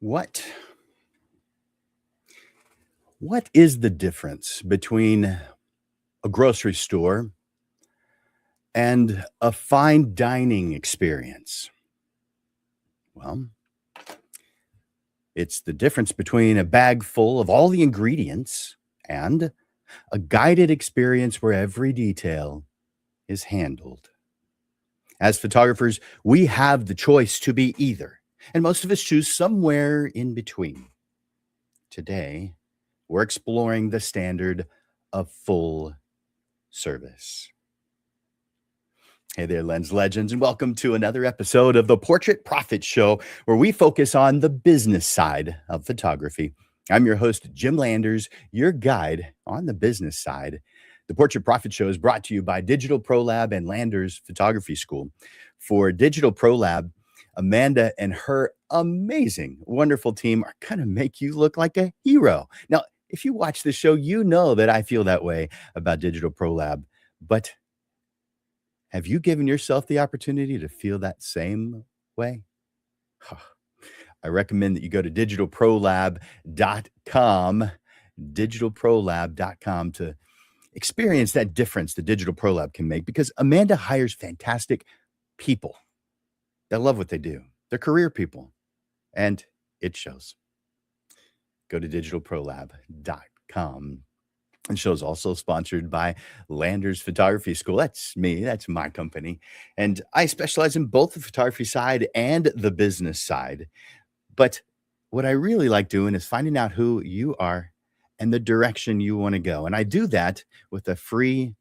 What is the difference between a grocery store and a fine dining experience? Well, it's the difference between a bag full of all the ingredients and a guided experience where every detail is handled. As photographers, we have the choice to be either, and most of us choose somewhere in between. Today, we're exploring the standard of full service. Hey there, Lens Legends, and welcome to another episode of the Portrait Profit Show, where we focus on the business side of photography. I'm your host, Jim Landers, your guide on the business side. The Portrait Profit Show is brought to you by Digital Pro Lab and Landers Photography School. For Digital Pro Lab, Amanda and her amazing, wonderful team are going to make you look like a hero. Now, if you watch the show, you know that I feel that way about Digital Pro Lab, but have you given yourself the opportunity to feel that same way? I recommend that you go to digitalprolab.com, digitalprolab.com, to experience that difference the Digital Pro Lab can make, because Amanda hires fantastic people that love what they do. They're career people, and it shows. Go to digitalprolab.com. The show is also sponsored by Landers Photography School. That's me. That's my company. And I specialize in both the photography side and the business side. But what I really like doing is finding out who you are and the direction you want to go. And I do that with a free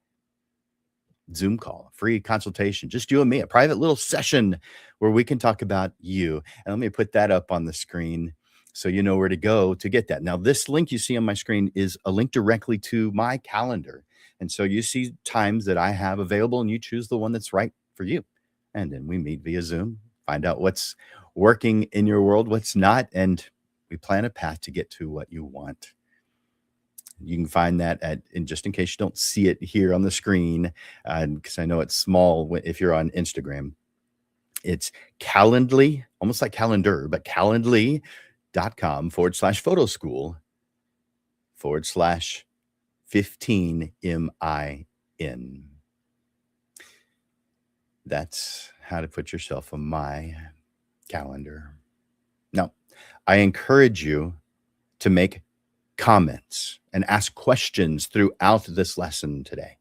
Zoom call, a free consultation, just you and me, a private little session where we can talk about you. And let me put that up on the screen so you know where to go to get that. Now, this link you see on my screen is a link directly to my calendar. And so you see times that I have available, and you choose the one that's right for you. And then we meet via Zoom, find out what's working in your world, what's not, and we plan a path to get to what you want. You can find that and just in case you don't see it here on the screen, because I know it's small if you're on Instagram, it's Calendly, almost like calendar, but calendly.com/photo school /15MIN. That's how to put yourself on my calendar. Now, I encourage you to make comments and ask questions throughout this lesson today.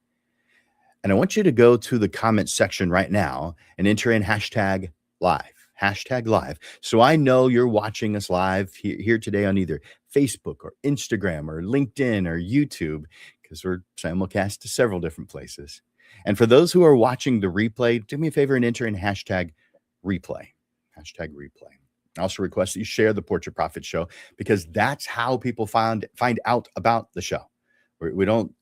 And I want you to go to the comment section right now and enter in #live, #live. So I know you're watching us live here today on either Facebook or Instagram or LinkedIn or YouTube, because we're simulcast to several different places. And for those who are watching the replay, do me a favor and enter in #replay, #replay. I also request that you share the Portrait Profit Show, because that's how people find out about the show. We don't.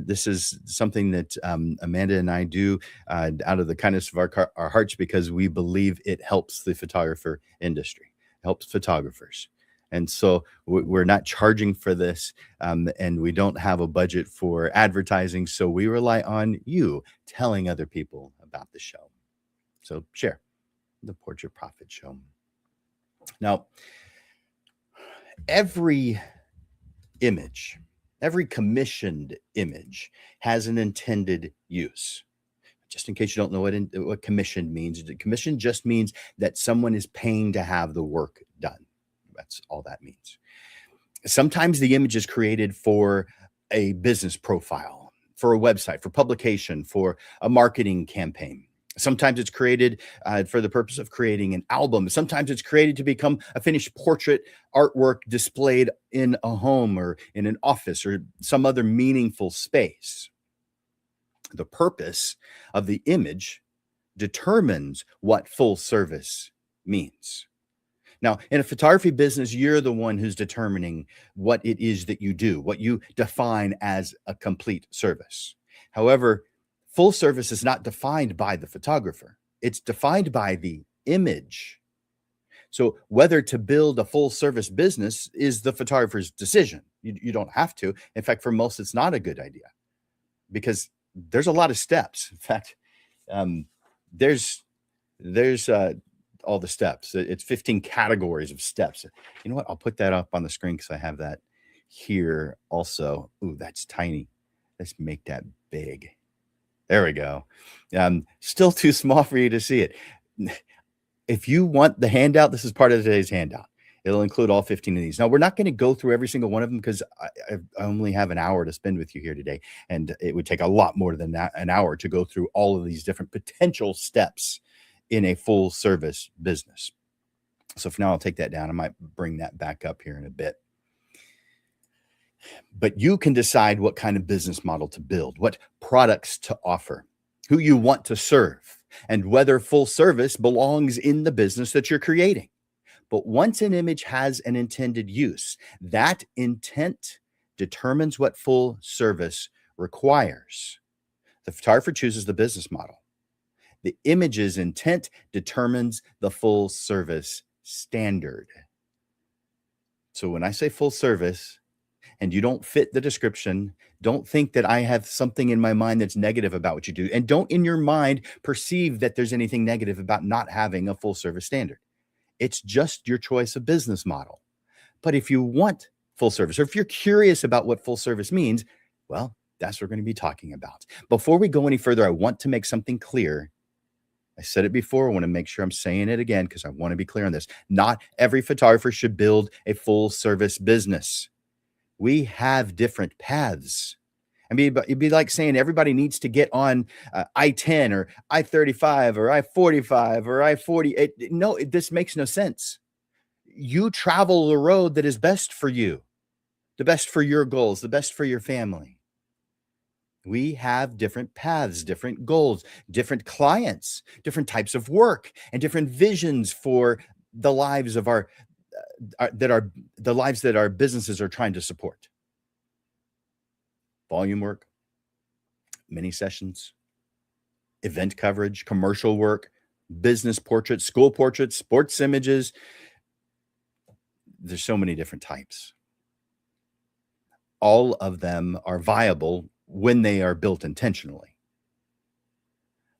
This is something that Amanda and I do out of the kindness of our hearts, because we believe it helps the photographer industry, helps photographers. And so we're not charging for this, and we don't have a budget for advertising. So we rely on you telling other people about the show. So share the Portrait Profit Show. Now, every image, every commissioned image has an intended use. Just in case you don't know what commissioned means, commission just means that someone is paying to have the work done. That's all that means. Sometimes the image is created for a business profile, for a website, for publication, for a marketing campaign. Sometimes it's created for the purpose of creating an album. Sometimes it's created to become a finished portrait artwork displayed in a home or in an office or some other meaningful space. The purpose of the image determines what full service means. Now, in a photography business, you're the one who's determining what it is that you do, what you define as a complete service. However, full service is not defined by the photographer. It's defined by the image. So whether to build a full service business is the photographer's decision. You don't have to. In fact, for most, it's not a good idea, because there's a lot of steps. In fact, there's a all the steps. It's 15 categories of steps. You know what? I'll put that up on the screen because I have that here also. Ooh, that's tiny. Let's make that big. There we go. Still too small for you to see it. If you want the handout, this is part of today's handout. It'll include all 15 of these. Now, we're not going to go through every single one of them because I only have an hour to spend with you here today. And it would take a lot more than that, an hour to go through all of these different potential steps in a full service business. So for now, I'll take that down. I might bring that back up here in a bit. But you can decide what kind of business model to build, what products to offer, who you want to serve, and whether full service belongs in the business that you're creating. But once an image has an intended use, that intent determines what full service requires. The photographer chooses the business model. The image's intent determines the full service standard. So when I say full service and you don't fit the description, don't think that I have something in my mind that's negative about what you do. And don't in your mind perceive that there's anything negative about not having a full service standard. It's just your choice of business model. But if you want full service, or if you're curious about what full service means, well, that's what we're going to be talking about. Before we go any further, I want to make something clear. I said it before. I want to make sure I'm saying it again because I want to be clear on this. Not every photographer should build a full service business. We have different paths. I mean, it'd be like saying everybody needs to get on I-10 or I-35 or I-45 or I-40. No, this makes no sense. You travel the road that is best for you, the best for your goals, the best for your family. We have different paths, different goals, different clients, different types of work, and different visions for the lives of the lives that our businesses are trying to support. Volume work, mini sessions, event coverage, commercial work, business portraits, school portraits, sports images. There's so many different types. All of them are viable when they are built intentionally.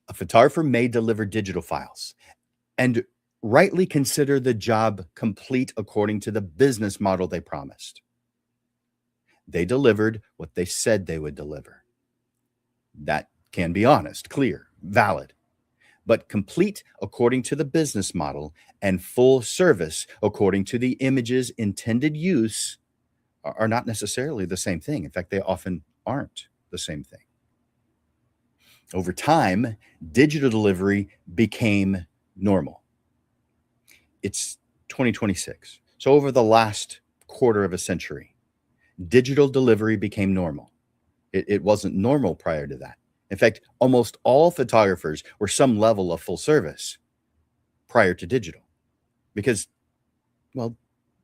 A photographer may deliver digital files and rightly consider the job complete according to the business model they promised. They delivered what they said they would deliver. That can be honest, clear, valid, but complete according to the business model and full service according to the image's intended use are not necessarily the same thing. In fact, they often aren't the same thing. Over time, digital delivery became normal. It's 2026. So over the last quarter of a century, digital delivery became normal. It wasn't normal prior to that. In fact, almost all photographers were some level of full service prior to digital because, well,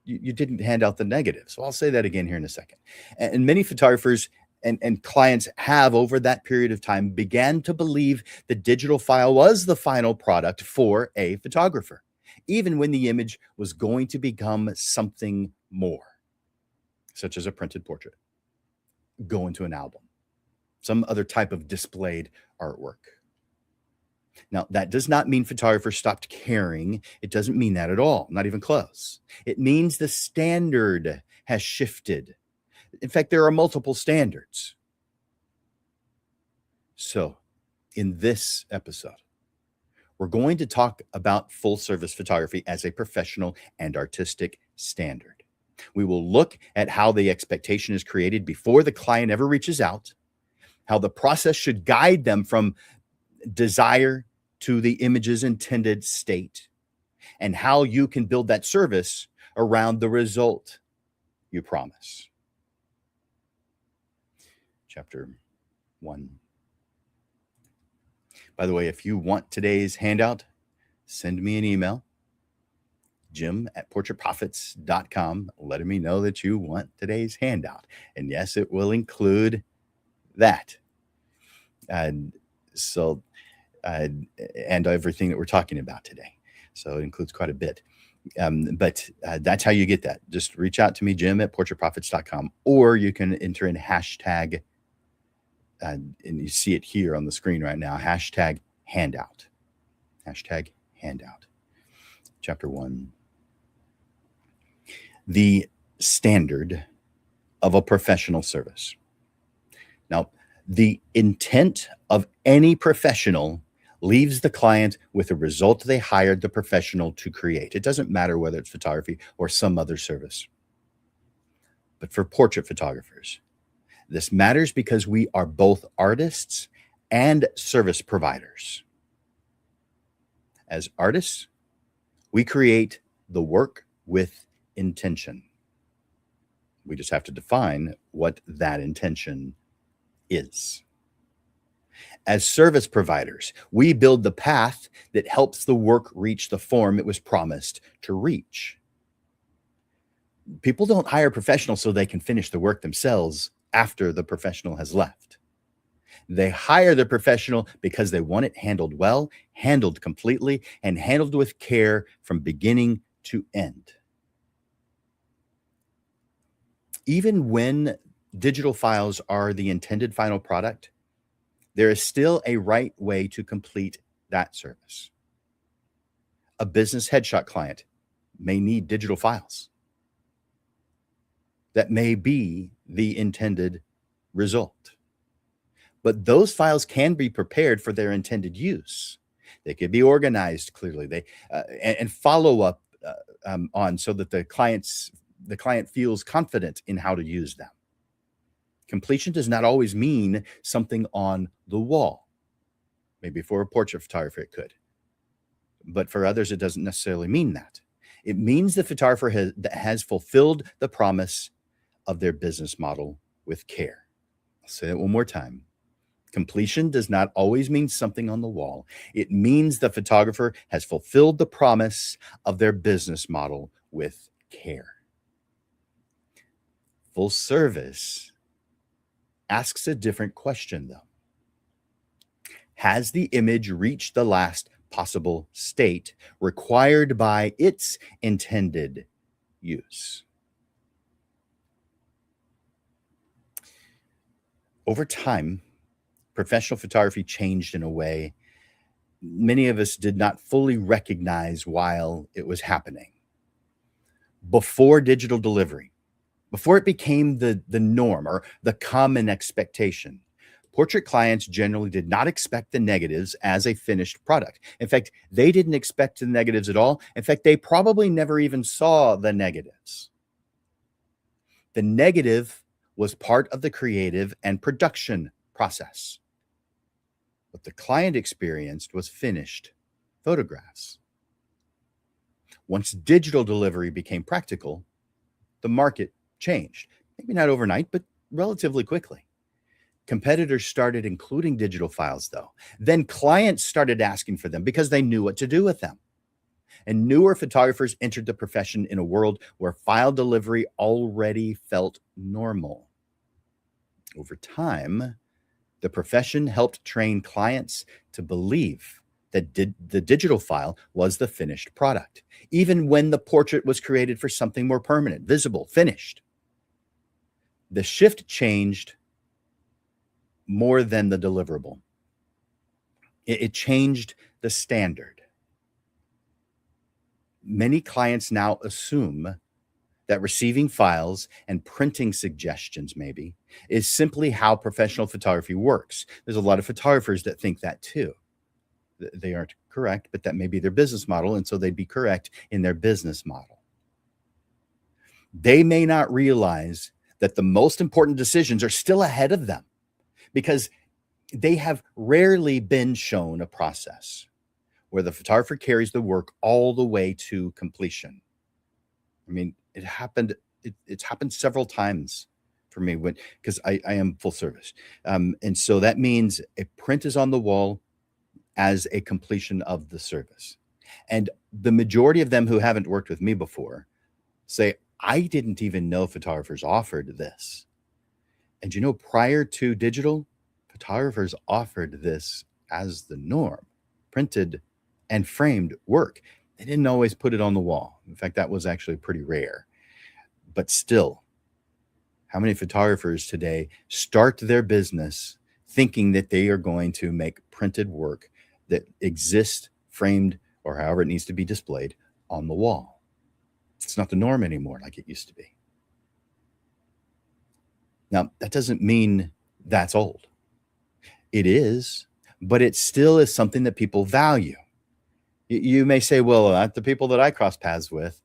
you didn't hand out the negative. So I'll say that again here in a second. And many photographers and clients have, over that period of time, began to believe the digital file was the final product for a photographer, even when the image was going to become something more, such as a printed portrait, go into an album, some other type of displayed artwork. Now, that does not mean photographers stopped caring. It doesn't mean that at all, not even close. It means the standard has shifted. In fact, there are multiple standards. So, in this episode, we're going to talk about full service photography as a professional and artistic standard. We will look at how the expectation is created before the client ever reaches out, how the process should guide them from desire to the image's intended state, and how you can build that service around the result you promise. Chapter 1. By the way, if you want today's handout, send me an email, jim@portraitprofits.com, letting me know that you want today's handout. And yes, it will include that. And everything that we're talking about today. So it includes quite a bit. But that's how you get that. Just reach out to me, jim@portraitprofits.com, or you can enter in hashtag, and you see it here on the screen right now, hashtag handout. Hashtag handout. Chapter 1. The standard of a professional service. Now, the intent of any professional leaves the client with a result they hired the professional to create. It doesn't matter whether it's photography or some other service. But for portrait photographers, this matters because we are both artists and service providers. As artists, we create the work with intention. We just have to define what that intention is. As service providers, we build the path that helps the work reach the form it was promised to reach. People don't hire professionals so they can finish the work themselves after the professional has left. They hire the professional because they want it handled well, handled completely, and handled with care from beginning to end. Even when digital files are the intended final product, there is still a right way to complete that service. A business headshot client may need digital files. That may be the intended result. But those files can be prepared for their intended use. They can be organized clearly. And follow up on so that the client feels confident in how to use them. Completion does not always mean something on the wall. Maybe for a portrait photographer it could, but for others it doesn't necessarily mean that. It means the photographer has fulfilled the promise of their business model with care. I'll say that one more time. Completion does not always mean something on the wall. It means the photographer has fulfilled the promise of their business model with care. Full service asks a different question, though. Has the image reached the last possible state required by its intended use? Over time, professional photography changed in a way many of us did not fully recognize while it was happening. Before digital delivery, before it became the norm or the common expectation, portrait clients generally did not expect the negatives as a finished product. In fact, they didn't expect the negatives at all. In fact, they probably never even saw the negatives. The negative was part of the creative and production process. What the client experienced was finished photographs. Once digital delivery became practical, the market changed. Maybe not overnight, but relatively quickly. Competitors started including digital files, though. Then clients started asking for them because they knew what to do with them. And newer photographers entered the profession in a world where file delivery already felt normal. Over time, the profession helped train clients to believe that the digital file was the finished product, even when the portrait was created for something more permanent, visible, finished. The shift changed more than the deliverable. It changed the standard. Many clients now assume that receiving files and printing suggestions maybe is simply how professional photography works. There's a lot of photographers that think that too. They aren't correct, but that may be their business model, and so they'd be correct in their business model. They may not realize that the most important decisions are still ahead of them because they have rarely been shown a process where the photographer carries the work all the way to completion. I mean, it's happened several times for me because I am full service. And so that means a print is on the wall as a completion of the service. And the majority of them who haven't worked with me before say, I didn't even know photographers offered this. And prior to digital, photographers offered this as the norm, printed and framed work. They didn't always put it on the wall. In fact, that was actually pretty rare. But still, how many photographers today start their business thinking that they are going to make printed work that exists, framed, or however it needs to be displayed on the wall. It's not the norm anymore like it used to be. Now, that doesn't mean that's old. It is, but it still is something that people value. You may say, well, not the people that I cross paths with.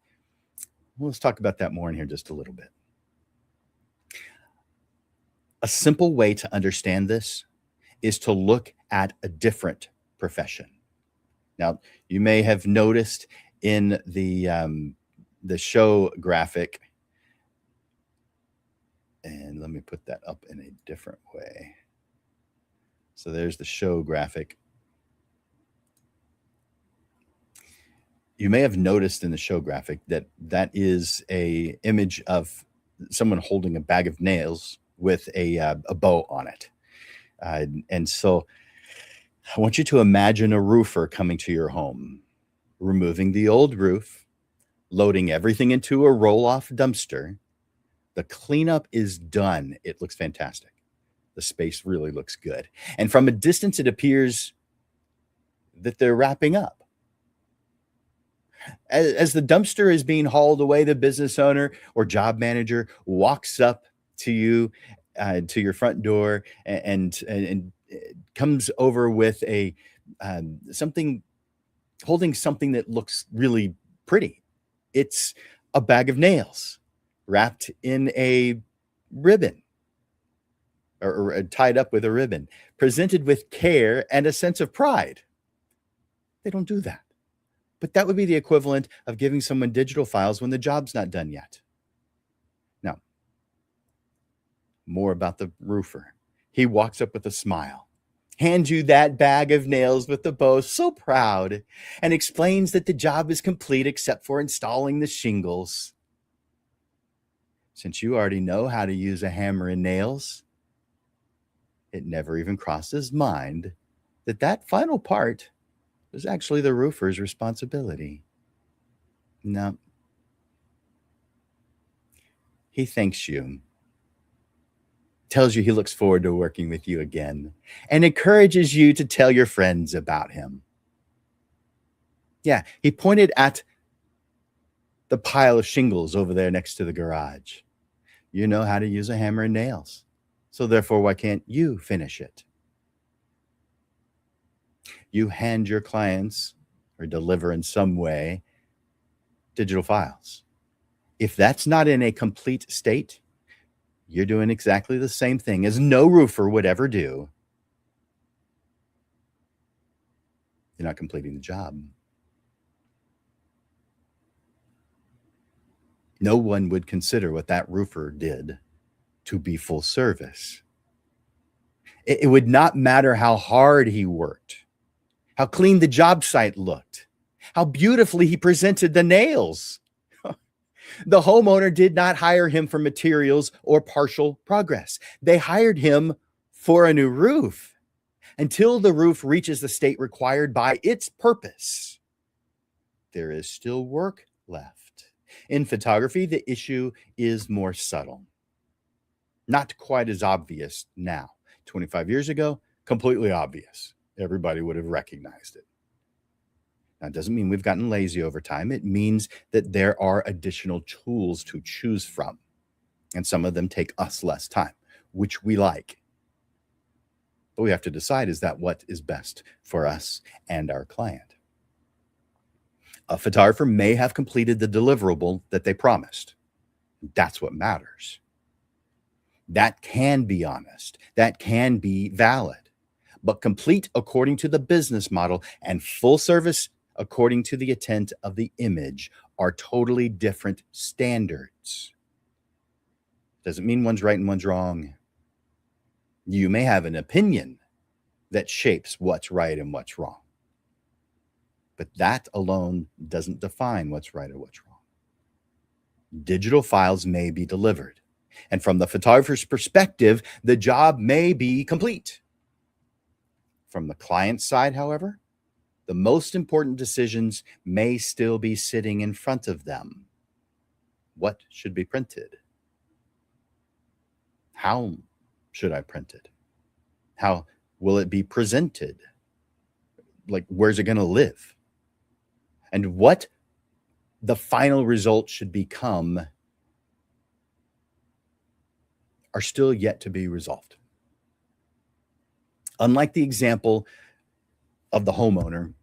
Well, let's talk about that more in here just a little bit. A simple way to understand this is to look at a different profession. Now, you may have noticed in the show graphic, and let me put that up in a different way. So there's the show graphic. You may have noticed in the show graphic that is a image of someone holding a bag of nails with a bow on it. And so I want you to imagine a roofer coming to your home, removing the old roof, loading everything into a roll-off dumpster. The cleanup is done. It looks fantastic. The space really looks good. And from a distance, it appears that they're wrapping up. As the dumpster is being hauled away, the business owner or job manager walks up to you, to your front door, and comes over with a something, holding something that looks really pretty. It's a bag of nails wrapped in a ribbon, or tied up with a ribbon, presented with care and a sense of pride. They don't do that. But that would be the equivalent of giving someone digital files when the job's not done yet. Now, more about the roofer. He walks up with a smile, hands you that bag of nails with the bow, so proud, and explains that the job is complete except for installing the shingles. Since you already know how to use a hammer and nails, it never even crossed his mind that that final part was actually the roofer's responsibility. No. He thanks you, tells you he looks forward to working with you again, and encourages you to tell your friends about him. Yeah, he pointed at the pile of shingles over there next to the garage. You know how to use a hammer and nails, so therefore, why can't you finish it? You hand your clients, or deliver in some way, digital files. If that's not in a complete state, you're doing exactly the same thing as no roofer would ever do. You're not completing the job. No one would consider what that roofer did to be full service. It would not matter how hard he worked, how clean the job site looked, how beautifully he presented the nails. The homeowner did not hire him for materials or partial progress. They hired him for a new roof until the roof reaches the state required by its purpose. There is still work left. In photography, the issue is more subtle. Not quite as obvious now. 25 years ago, completely obvious. Everybody would have recognized it. Now, it doesn't mean we've gotten lazy over time. It means that there are additional tools to choose from, and some of them take us less time, which we like. But we have to decide, is that what is best for us and our client? A photographer may have completed the deliverable that they promised. That's what matters. That can be honest. That can be valid. But complete according to the business model and full service according to the intent of the image are totally different standards. Doesn't mean one's right and one's wrong. You may have an opinion that shapes what's right and what's wrong, but that alone doesn't define what's right or what's wrong. Digital files may be delivered, and from the photographer's perspective, the job may be complete. From the client's side, however, the most important decisions may still be sitting in front of them. What should be printed? How should I print it? How will it be presented? Like, where's it going to live? And what the final result should become are still yet to be resolved. Unlike the example of the homeowner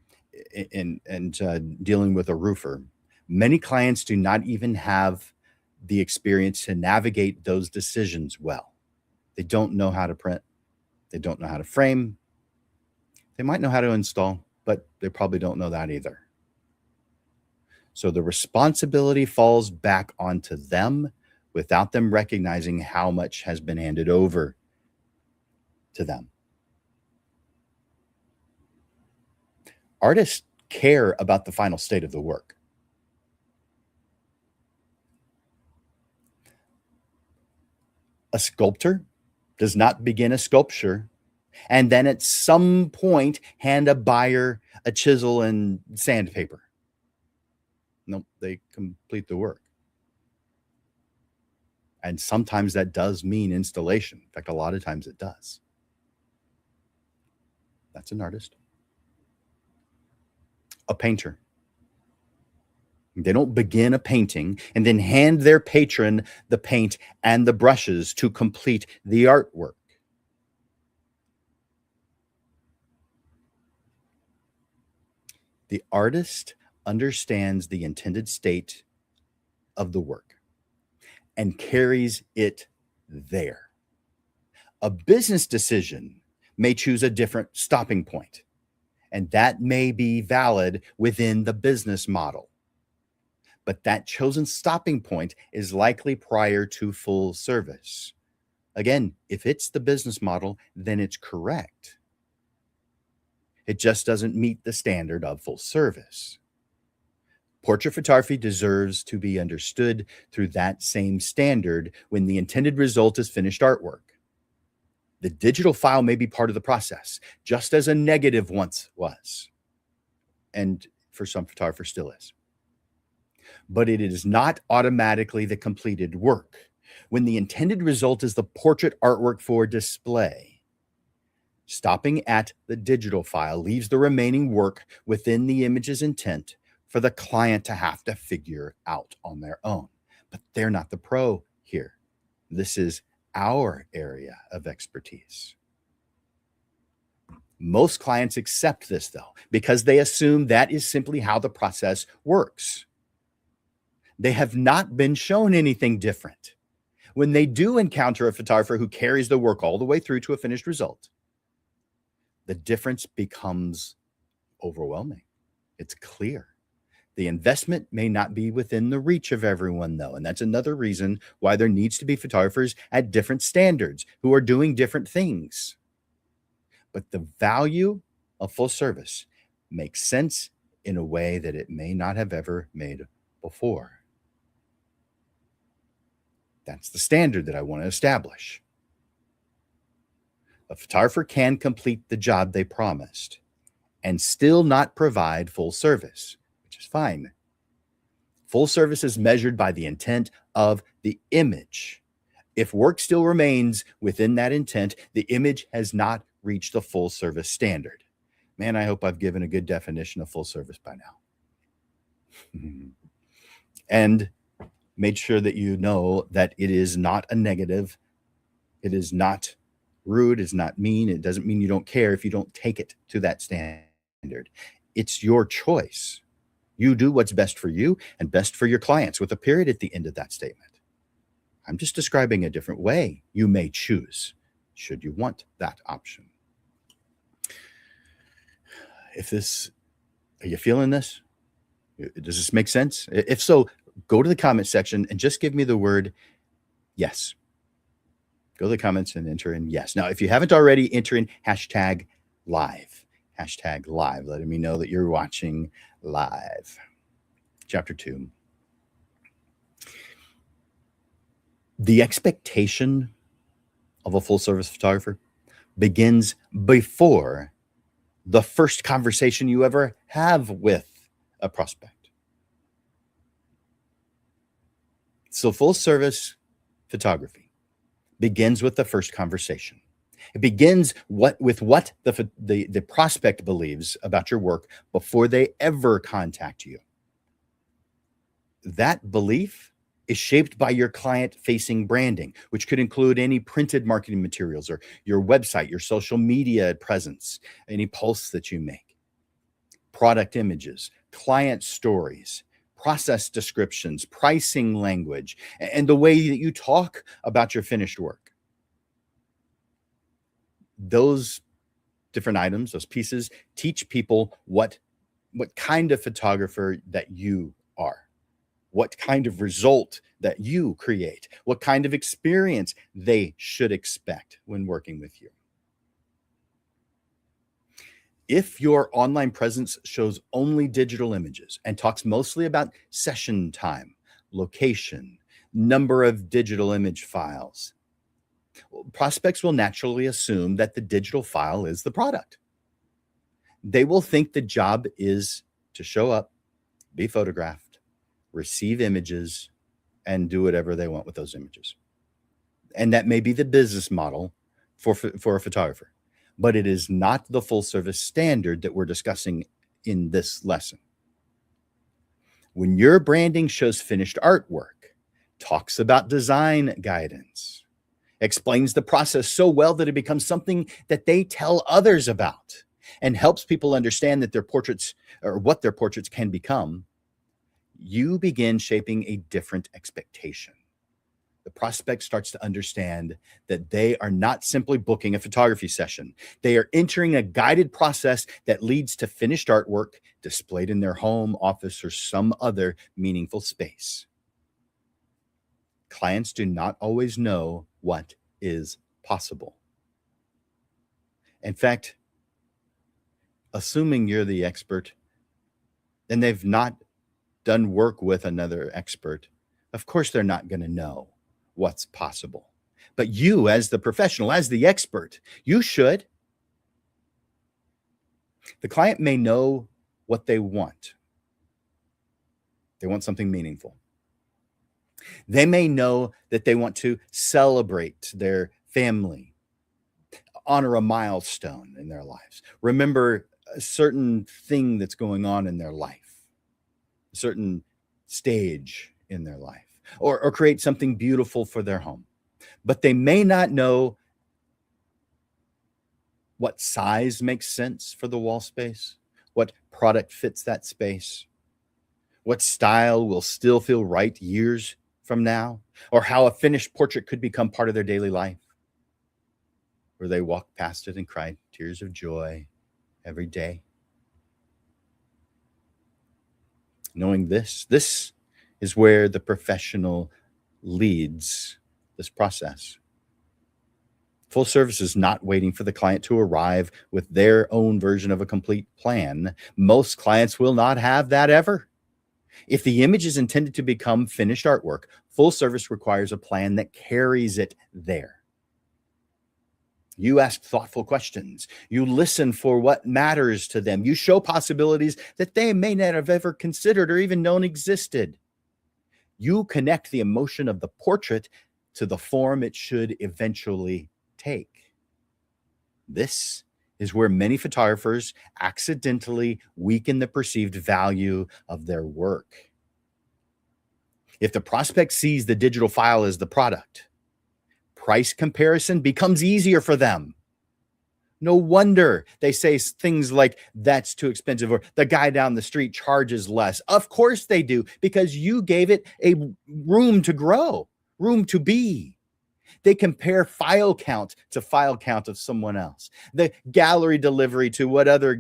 and dealing with a roofer, many clients do not even have the experience to navigate those decisions well. They don't know how to print, they don't know how to frame, they might know how to install, but they probably don't know that either. So the responsibility falls back onto them without them recognizing how much has been handed over to them. Artists care about the final state of the work. A sculptor does not begin a sculpture and then at some point hand a buyer a chisel and sandpaper. No, they complete the work. And sometimes that does mean installation. In fact, a lot of times it does. That's an artist. A painter. They don't begin a painting and then hand their patron the paint and the brushes to complete the artwork. The artist understands the intended state of the work and carries it there. A business decision may choose a different stopping point, and that may be valid within the business model. But that chosen stopping point is likely prior to full service. Again, if it's the business model, then it's correct. It just doesn't meet the standard of full service. Portrait photography deserves to be understood through that same standard when the intended result is finished artwork. The digital file may be part of the process, just as a negative once was, and for some photographers still is. But it is not automatically the completed work. When the intended result is the portrait artwork for display, stopping at the digital file leaves the remaining work within the image's intent for the client to have to figure out on their own. But they're not the pro here. This is our area of expertise. Most clients accept this, though, because they assume that is simply how the process works. They have not been shown anything different. When they do encounter a photographer who carries the work all the way through to a finished result, the difference becomes overwhelming. It's clear. The investment may not be within the reach of everyone, though, and that's another reason why there needs to be photographers at different standards who are doing different things. But the value of full service makes sense in a way that it may not have ever made before. That's the standard that I want to establish. A photographer can complete the job they promised and still not provide full service, which is fine. Full service is measured by the intent of the image. If work still remains within that intent, the image has not reached the full service standard. Man, I hope I've given a good definition of full service by now. And made sure that you know that it is not a negative. It is not rude. It's not mean. It doesn't mean you don't care if you don't take it to that standard. It's your choice. You do what's best for you and best for your clients with a period at the end of that statement. I'm just describing a different way you may choose, should you want that option. Are you feeling this? Does this make sense? If so, go to the comment section and just give me the word yes. Go to the comments and enter in yes. Now, if you haven't already, enter in hashtag live, letting me know that you're watching live. Chapter 2. The expectation of a full service photographer begins before the first conversation you ever have with a prospect. So full service photography begins with the first conversation. It begins with what the prospect believes about your work before they ever contact you. That belief is shaped by your client-facing branding, which could include any printed marketing materials or your website, your social media presence, any posts that you make, product images, client stories, process descriptions, pricing language, and the way that you talk about your finished work. Those different items, those pieces, teach people what kind of photographer that you are, what kind of result that you create, what kind of experience they should expect when working with you. If your online presence shows only digital images and talks mostly about session time, location, number of digital image files, prospects will naturally assume that the digital file is the product. They will think the job is to show up, be photographed, receive images, and do whatever they want with those images. And that may be the business model for a photographer, but it is not the full service standard that we're discussing in this lesson. When your branding shows finished artwork, talks about design guidance, explains the process so well that it becomes something that they tell others about, and helps people understand that their portraits or what their portraits can become, you begin shaping a different expectation. The prospect starts to understand that they are not simply booking a photography session. They are entering a guided process that leads to finished artwork displayed in their home, office, or some other meaningful space. Clients do not always know what is possible. In fact, assuming you're the expert and they've not done work with another expert, of course they're not going to know what's possible. But you, as the professional, as the expert, you should. The client may know what they want. They want something meaningful. They may know that they want to celebrate their family, honor a milestone in their lives, remember a certain thing that's going on in their life, a certain stage in their life, or create something beautiful for their home. But they may not know what size makes sense for the wall space, what product fits that space, what style will still feel right years from now, or how a finished portrait could become part of their daily life, where they walk past it and cry tears of joy every day. Knowing this is where the professional leads this process. Full service is not waiting for the client to arrive with their own version of a complete plan. Most clients will not have that ever. If the image is intended to become finished artwork, full service requires a plan that carries it there. You ask thoughtful questions. You listen for what matters to them. You show possibilities that they may not have ever considered or even known existed. You connect the emotion of the portrait to the form it should eventually take. This is where many photographers accidentally weaken the perceived value of their work. If the prospect sees the digital file as the product, price comparison becomes easier for them. No wonder they say things like, that's too expensive, or the guy down the street charges less. Of course they do, because you gave it a room to grow, room to be. They compare file count to file count of someone else, the gallery delivery to what other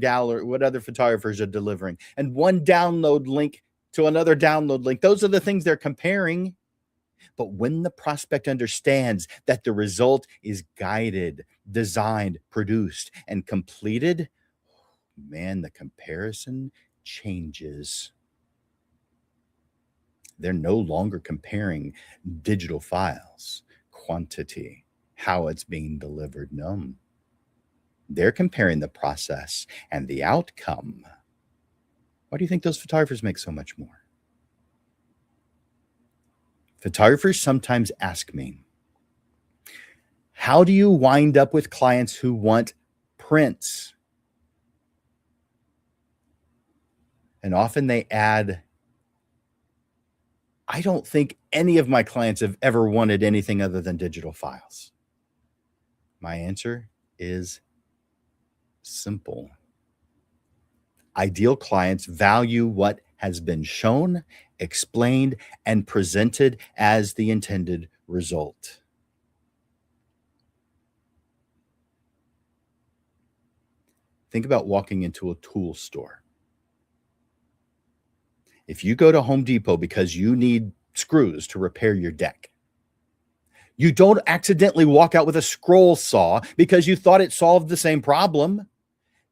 photographers are delivering, and one download link to another download link. Those are the things they're comparing. But when the prospect understands that the result is guided, designed, produced, and completed, man, the comparison changes. They're no longer comparing digital files, quantity, how it's being delivered. No. They're comparing the process and the outcome. Why do you think those photographers make so much more? Photographers sometimes ask me, how do you wind up with clients who want prints? And often they add I don't think any of my clients have ever wanted anything other than digital files. My answer is simple. Ideal clients value what has been shown, explained, and presented as the intended result. Think about walking into a tool store. If you go to Home Depot because you need screws to repair your deck, you don't accidentally walk out with a scroll saw because you thought it solved the same problem.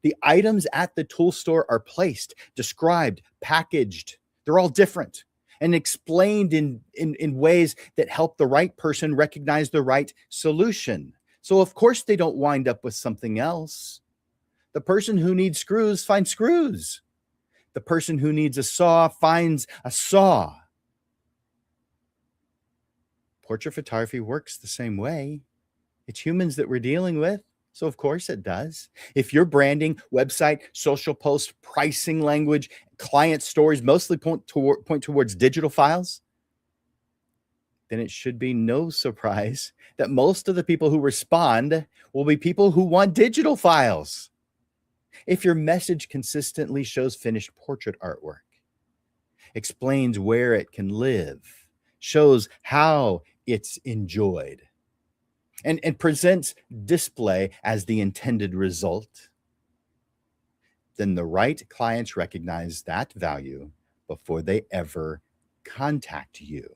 The items at the tool store are placed, described, packaged. They're all different and explained in ways that help the right person recognize the right solution. So, of course, they don't wind up with something else. The person who needs screws finds screws. The person who needs a saw finds a saw. Portrait photography works the same way. It's humans that we're dealing with. So of course it does. If your branding, website, social post, pricing language, client stories mostly point towards digital files, then it should be no surprise that most of the people who respond will be people who want digital files. If your message consistently shows finished portrait artwork, explains where it can live, shows how it's enjoyed, and presents display as the intended result, then the right clients recognize that value before they ever contact you.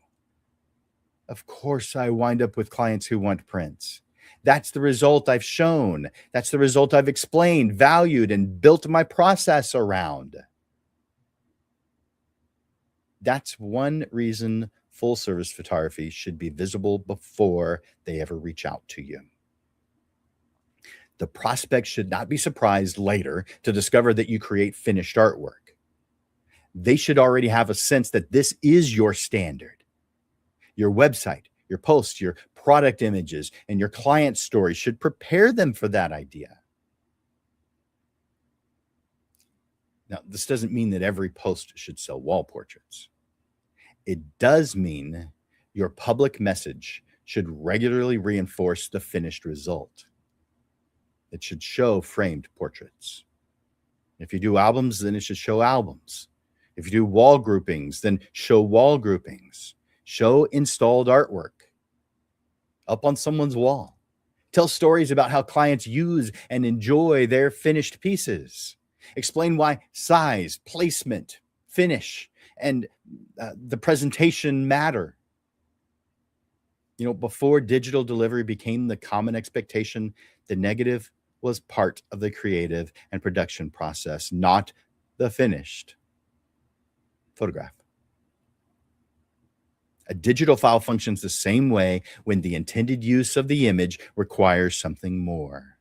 Of course, I wind up with clients who want prints. That's the result I've shown. That's the result I've explained, valued, and built my process around. That's one reason full service photography should be visible before they ever reach out to you. The prospect should not be surprised later to discover that you create finished artwork. They should already have a sense that this is your standard. Your website, your posts, your product images, and your client story should prepare them for that idea. Now, this doesn't mean that every post should sell wall portraits. It does mean your public message should regularly reinforce the finished result. It should show framed portraits. If you do albums, then it should show albums. If you do wall groupings, then show wall groupings. Show installed artwork up on someone's wall. Tell stories about how clients use and enjoy their finished pieces. Explain why size, placement, finish, and the presentation matter. Before digital delivery became the common expectation, the negative was part of the creative and production process, not the finished photograph. A digital file functions the same way when the intended use of the image requires something more.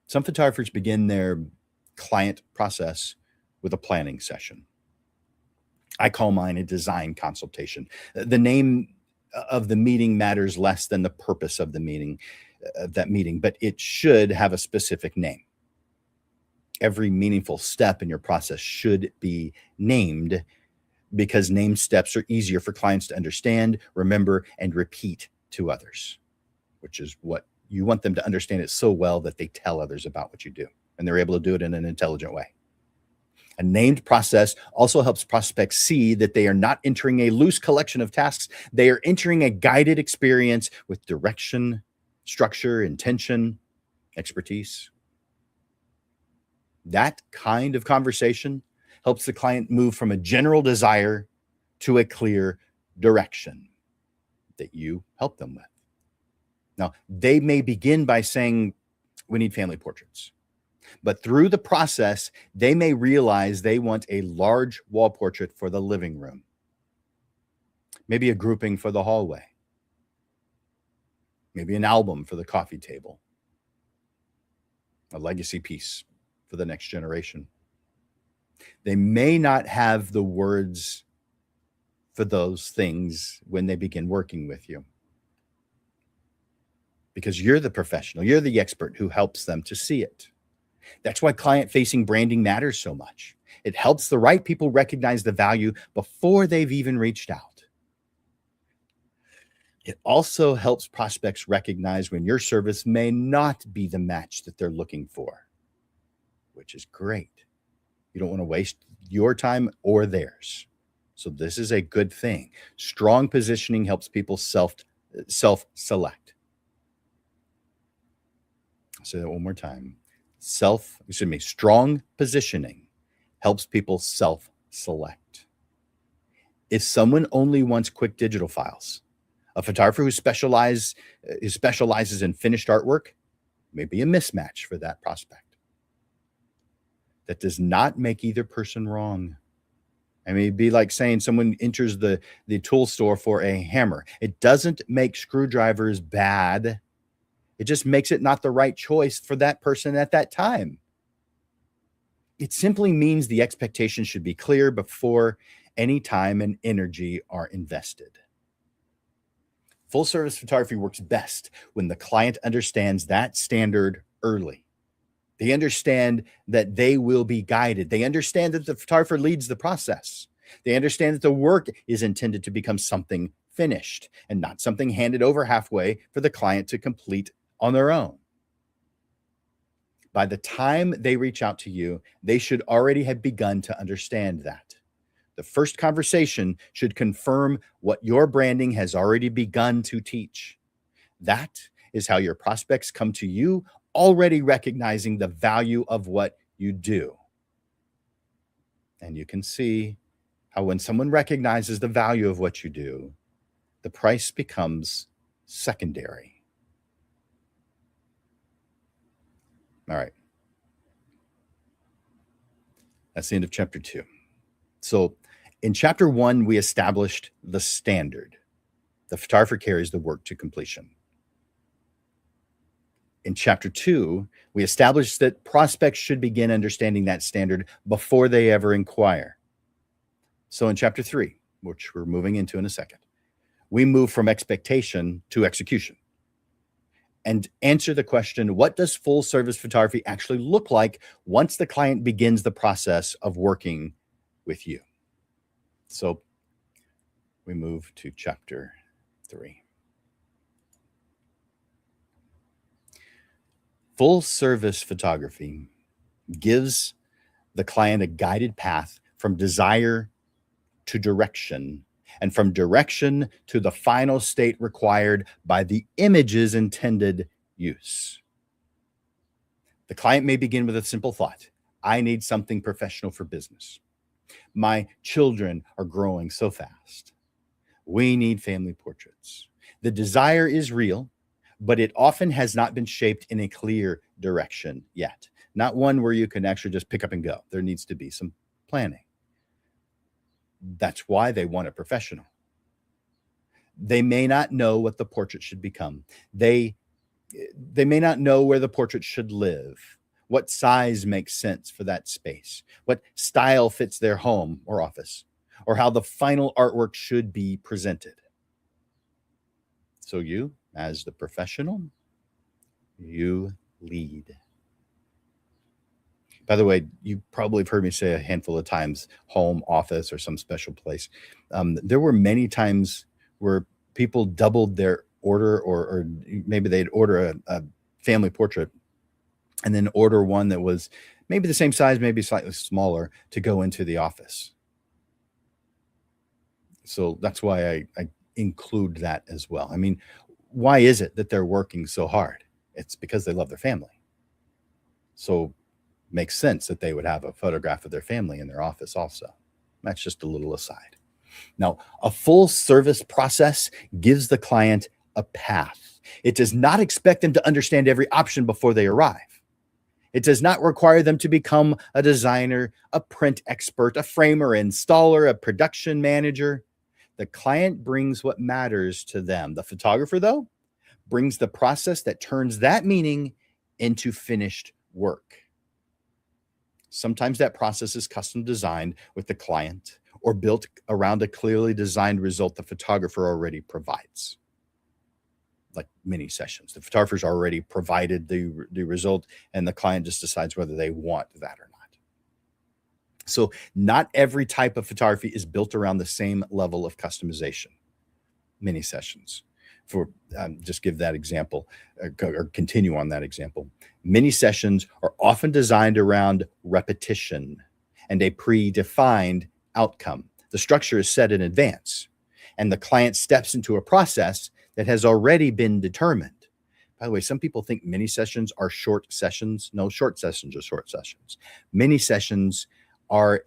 Some photographers begin their client process with a planning session. I call mine a design consultation. The name of the meeting matters less than the purpose of the meeting, but it should have a specific name. Every meaningful step in your process should be named, because named steps are easier for clients to understand, remember, and repeat to others, which is what you want them to understand it so well that they tell others about what you do, and they're able to do it in an intelligent way. A named process also helps prospects see that they are not entering a loose collection of tasks. They are entering a guided experience with direction, structure, intention, expertise. That kind of conversation helps the client move from a general desire to a clear direction that you help them with. Now, they may begin by saying, "We need family portraits." But through the process, they may realize they want a large wall portrait for the living room, maybe a grouping for the hallway, maybe an album for the coffee table, a legacy piece for the next generation. They may not have the words for those things when they begin working with you, because you're the professional, you're the expert who helps them to see it. That's why client-facing branding matters so much. It helps the right people recognize the value before they've even reached out. It also helps prospects recognize when your service may not be the match that they're looking for, which is great. You don't want to waste your time or theirs. So this is a good thing. Strong positioning helps people self-select. I'll say that one more time. Strong positioning helps people self-select. If someone only wants quick digital files, a photographer who specializes in finished artwork may be a mismatch for that prospect. That does not make either person wrong. I mean, it'd be like saying someone enters the tool store for a hammer. It doesn't make screwdrivers bad. It just makes it not the right choice for that person at that time. It simply means the expectation should be clear before any time and energy are invested. Full service photography works best when the client understands that standard early. They understand that they will be guided. They understand that the photographer leads the process. They understand that the work is intended to become something finished and not something handed over halfway for the client to complete on their own. By the time they reach out to you, they should already have begun to understand that. The first conversation should confirm what your branding has already begun to teach. That is how your prospects come to you, already recognizing the value of what you do. And you can see how when someone recognizes the value of what you do, the price becomes secondary. All right. That's the end of chapter 2. So in chapter 1, we established the standard. The photographer carries the work to completion. In chapter 2, we established that prospects should begin understanding that standard before they ever inquire. So in chapter 3, which we're moving into in a second, we move from expectation to execution and answer the question, what does full service photography actually look like once the client begins the process of working with you? So we move to chapter 3. Full service photography gives the client a guided path from desire to direction, and from direction to the final state required by the image's intended use. The client may begin with a simple thought: I need something professional for business. My children are growing so fast. We need family portraits. The desire is real, but it often has not been shaped in a clear direction yet. Not one where you can actually just pick up and go. There needs to be some planning. That's why they want a professional. They may not know what the portrait should become. They may not know where the portrait should live, what size makes sense for that space, what style fits their home or office, or how the final artwork should be presented. So you, as the professional, you lead. By the way, you probably have heard me say a handful of times, home, office, or some special place. There were many times where people doubled their order, or maybe they'd order a family portrait and then order one that was maybe the same size, maybe slightly smaller, to go into the office. So that's why I include that as well. I mean, why is it that they're working so hard? It's because they love their family. So it makes sense that they would have a photograph of their family in their office also. That's just a little aside. Now, a full service process gives the client a path. It does not expect them to understand every option before they arrive. It does not require them to become a designer, a print expert, a framer, installer, a production manager. The client brings what matters to them. The photographer, though, brings the process that turns that meaning into finished work. Sometimes that process is custom designed with the client or built around a clearly designed result the photographer already provides. Like mini sessions. The photographer's already provided the result, and the client just decides whether they want that or not. So not every type of photography is built around the same level of customization. Mini sessions, for just give that example, or continue on that example. Mini sessions are often designed around repetition and a predefined outcome. The structure is set in advance, and the client steps into a process that has already been determined. By the way, some people think mini sessions are short sessions. No, short sessions are short sessions. Mini sessions are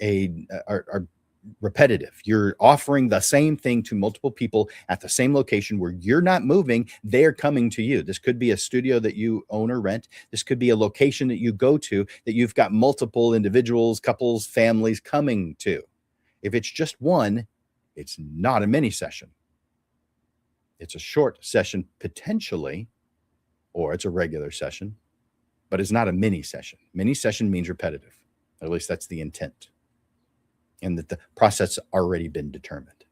repetitive. You're offering the same thing to multiple people at the same location where you're not moving. They're coming to you. This could be a studio that you own or rent. This could be a location that you go to that you've got multiple individuals, couples, families coming to. If it's just one, it's not a mini session. It's a short session potentially, or it's a regular session, but it's not a mini session. Mini session means repetitive. At least that's the intent, and that the process has already been determined.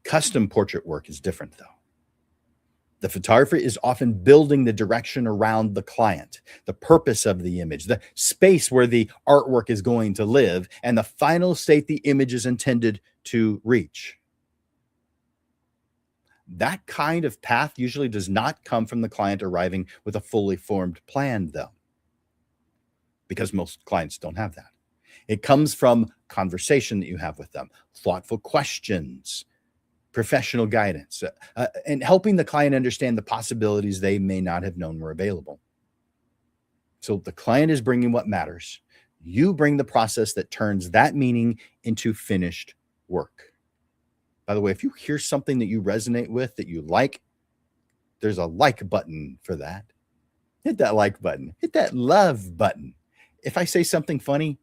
Custom portrait work is different, though. The photographer is often building the direction around the client, the purpose of the image, the space where the artwork is going to live, and the final state the image is intended to reach. That kind of path usually does not come from the client arriving with a fully formed plan, though, because most clients don't have that. It comes from conversation that you have with them, thoughtful questions, professional guidance, and helping the client understand the possibilities they may not have known were available. So the client is bringing what matters. You bring the process that turns that meaning into finished work. By the way, if you hear something that you resonate with, that you like, there's a like button for that. Hit that like button. Hit that love button. If I say something funny,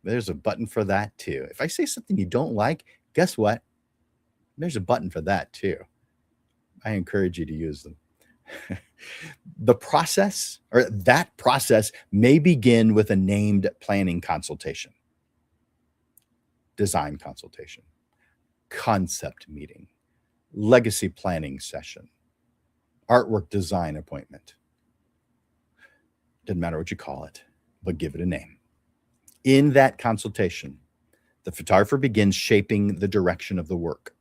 there's a button for that too. If I say something you don't like, guess what? There's a button for that too. I encourage you to use them. The process, or that process, may begin with a named planning consultation, design consultation, concept meeting, legacy planning session, artwork design appointment. Doesn't matter what you call it, but give it a name. In that consultation, the photographer begins shaping the direction of the work.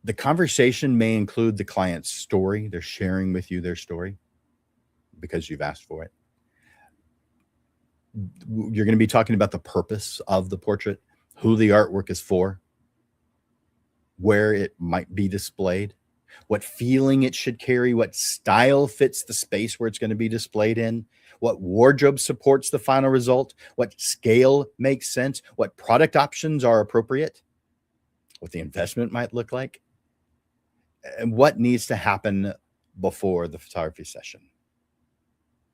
The conversation may include the client's story. They're sharing with you their story because you've asked for it. You're going to be talking about the purpose of the portrait, who the artwork is for, where it might be displayed, what feeling it should carry, what style fits the space where it's going to be displayed in, what wardrobe supports the final result, what scale makes sense, what product options are appropriate, what the investment might look like, and what needs to happen before the photography session.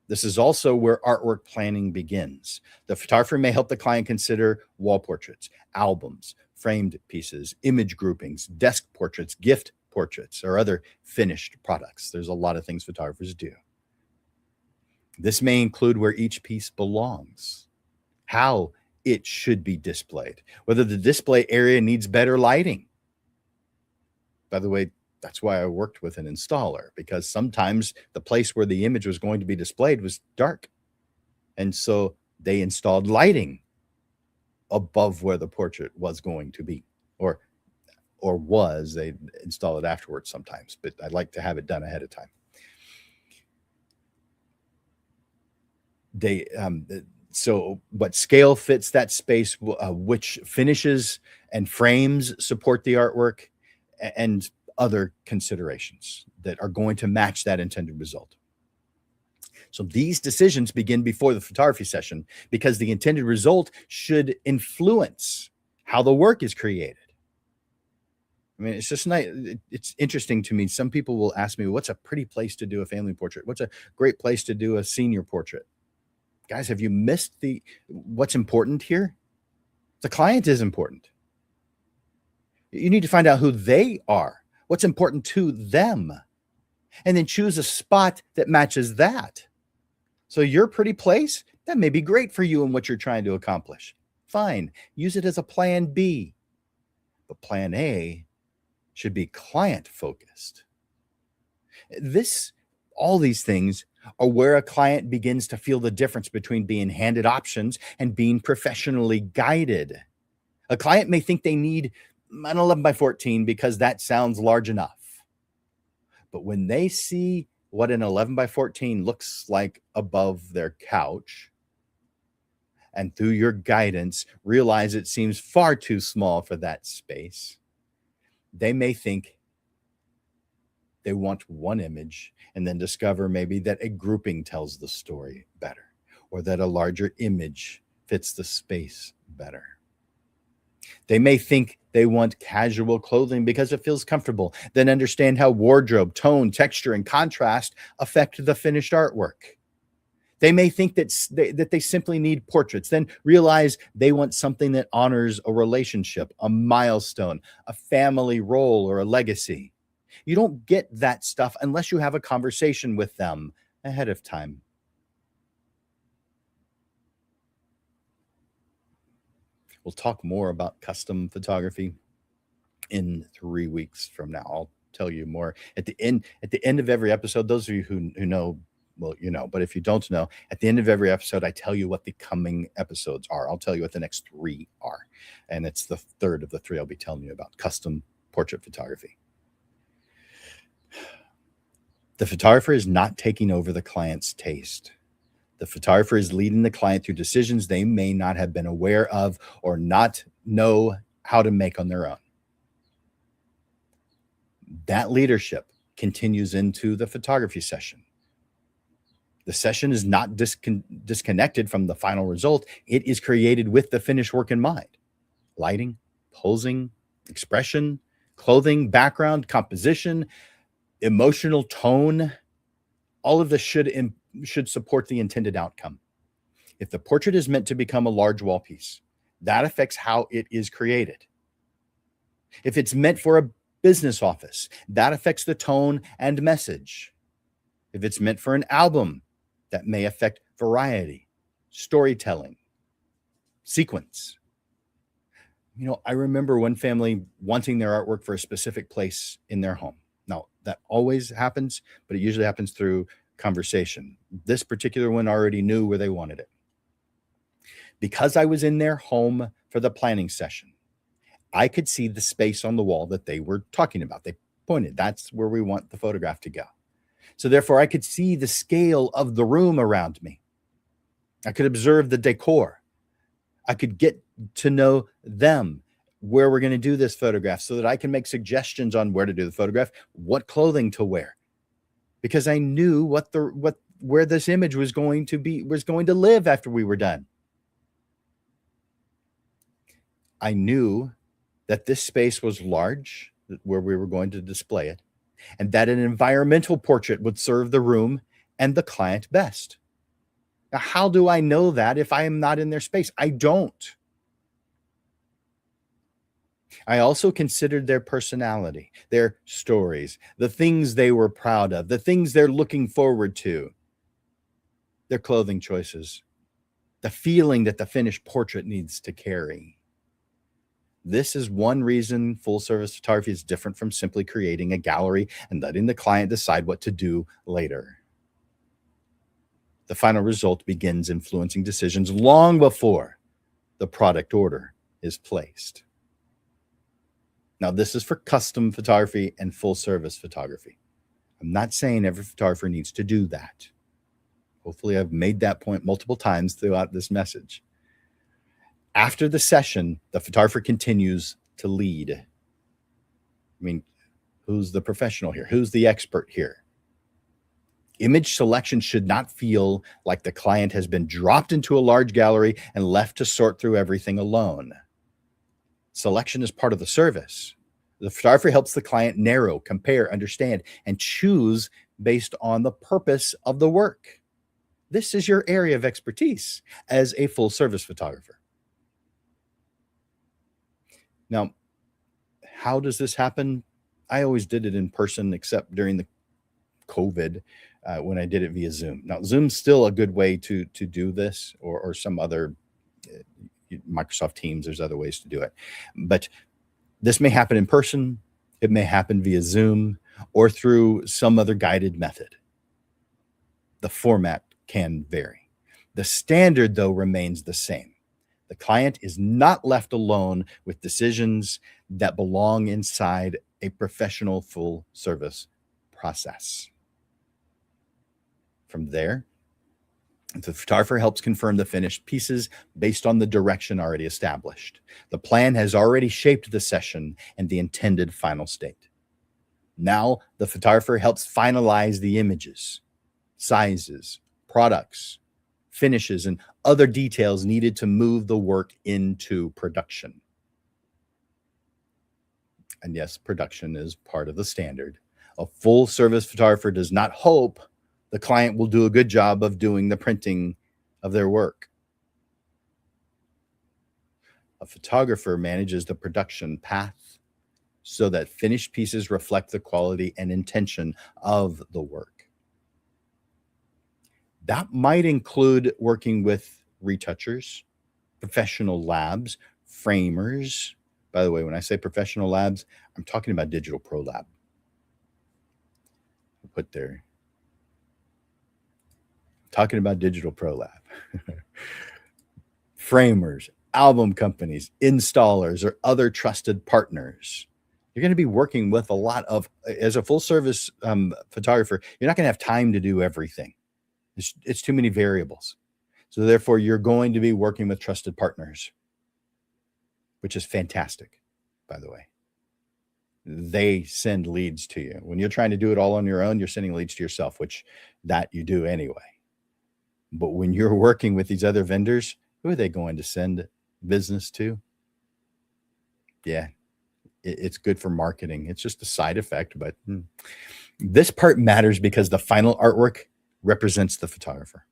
This is also where artwork planning begins. The photographer may help the client consider wall portraits, albums, framed pieces, image groupings, desk portraits, gift portraits, or other finished products. There's a lot of things photographers do. This may include where each piece belongs, how it should be displayed, whether the display area needs better lighting. By the way, that's why I worked with an installer, because sometimes the place where the image was going to be displayed was dark. And so they installed lighting above where the portrait was going to be, or was. They install it afterwards sometimes, but I like to have it done ahead of time. So what scale fits that space, which finishes and frames support the artwork, and other considerations that are going to match that intended result. So these decisions begin before the photography session because the intended result should influence how the work is created. I mean, it's just nice. It's interesting to me. Some people will ask me, what's a pretty place to do a family portrait? What's a great place to do a senior portrait? Guys, have you missed what's important here? The client is important. You need to find out who they are, what's important to them, and then choose a spot that matches that. So your pretty place, that may be great for you and what you're trying to accomplish. Fine, use it as a plan B. But plan A should be client focused. All these things or where a client begins to feel the difference between being handed options and being professionally guided. A client may think they need an 11 by 14 because that sounds large enough. But when they see what an 11 by 14 looks like above their couch, and through your guidance realize it seems far too small for that space, they may think they want one image and then discover maybe that a grouping tells the story better, or that a larger image fits the space better. They may think they want casual clothing because it feels comfortable, then understand how wardrobe, tone, texture, and contrast affect the finished artwork. They may think that they simply need portraits, then realize they want something that honors a relationship, a milestone, a family role, or a legacy. You don't get that stuff unless you have a conversation with them ahead of time. We'll talk more about custom photography in 3 weeks from now. I'll tell you more at the end of every episode. Those of you who know, well, you know, but if you don't know, at the end of every episode, I tell you what the coming episodes are. I'll tell you what the next 3 are. And it's the third of the 3 I'll be telling you about: custom portrait photography. The photographer is not taking over the client's taste. The photographer is leading the client through decisions they may not have been aware of or not know how to make on their own. That leadership continues into the photography session. The session is not disconnected from the final result. It is created with the finished work in mind. Lighting, posing, expression, clothing, background, composition, emotional tone, all of this should support the intended outcome. If the portrait is meant to become a large wall piece, that affects how it is created. If it's meant for a business office, that affects the tone and message. If it's meant for an album, that may affect variety, storytelling, sequence. You know, I remember one family wanting their artwork for a specific place in their home. Now, that always happens, but it usually happens through conversation. This particular one already knew where they wanted it. Because I was in their home for the planning session, I could see the space on the wall that they were talking about. They pointed, that's where we want the photograph to go. So therefore, I could see the scale of the room around me. I could observe the decor. I could get to know them, where we're going to do this photograph, so that I can make suggestions on where to do the photograph, what clothing to wear, because I knew where this image was going to live after we were done. I knew that this space was large, where we were going to display it, and that an environmental portrait would serve the room and the client best. Now, how do I know that if I am not in their space? I don't. I also considered their personality, their stories, the things they were proud of, the things they're looking forward to, their clothing choices, the feeling that the finished portrait needs to carry. This is one reason full service photography is different from simply creating a gallery and letting the client decide what to do later. The final result begins influencing decisions long before the product order is placed. Now, this is for custom photography and full service photography. I'm not saying every photographer needs to do that. Hopefully, I've made that point multiple times throughout this message. After the session, the photographer continues to lead. I mean, who's the professional here? Who's the expert here? Image selection should not feel like the client has been dropped into a large gallery and left to sort through everything alone. Selection is part of the service. The photographer helps the client narrow, compare, understand, and choose based on the purpose of the work. This is your area of expertise as a full service photographer. Now, how does this happen? I always did it in person, except during the COVID when I did it via Zoom. Now, Zoom's still a good way to do this, or some other Microsoft Teams. There's other ways to do it. But this may happen in person. It may happen via Zoom or through some other guided method. The format can vary. The standard, though, remains the same. The client is not left alone with decisions that belong inside a professional full service process. From there, the photographer helps confirm the finished pieces based on the direction already established. The plan has already shaped the session and the intended final state. Now, the photographer helps finalize the images, sizes, products, finishes, and other details needed to move the work into production. And yes, production is part of the standard. A full service photographer does not hope the client will do a good job of doing the printing of their work. A photographer manages the production path so that finished pieces reflect the quality and intention of the work. That might include working with retouchers, professional labs, framers. By the way, when I say professional labs, I'm talking about Digital Pro Lab. I'll put there. Talking about Digital Pro Lab. Framers, album companies, installers, or other trusted partners. You're going to be working with a lot of, as a full service photographer, you're not going to have time to do everything. It's too many variables. So therefore, you're going to be working with trusted partners, which is fantastic, by the way. They send leads to you. When you're trying to do it all on your own, you're sending leads to yourself, which that you do anyway. But when you're working with these other vendors, who are they going to send business to? Yeah, it's good for marketing. It's just a side effect, but this part matters because the final artwork represents the photographer.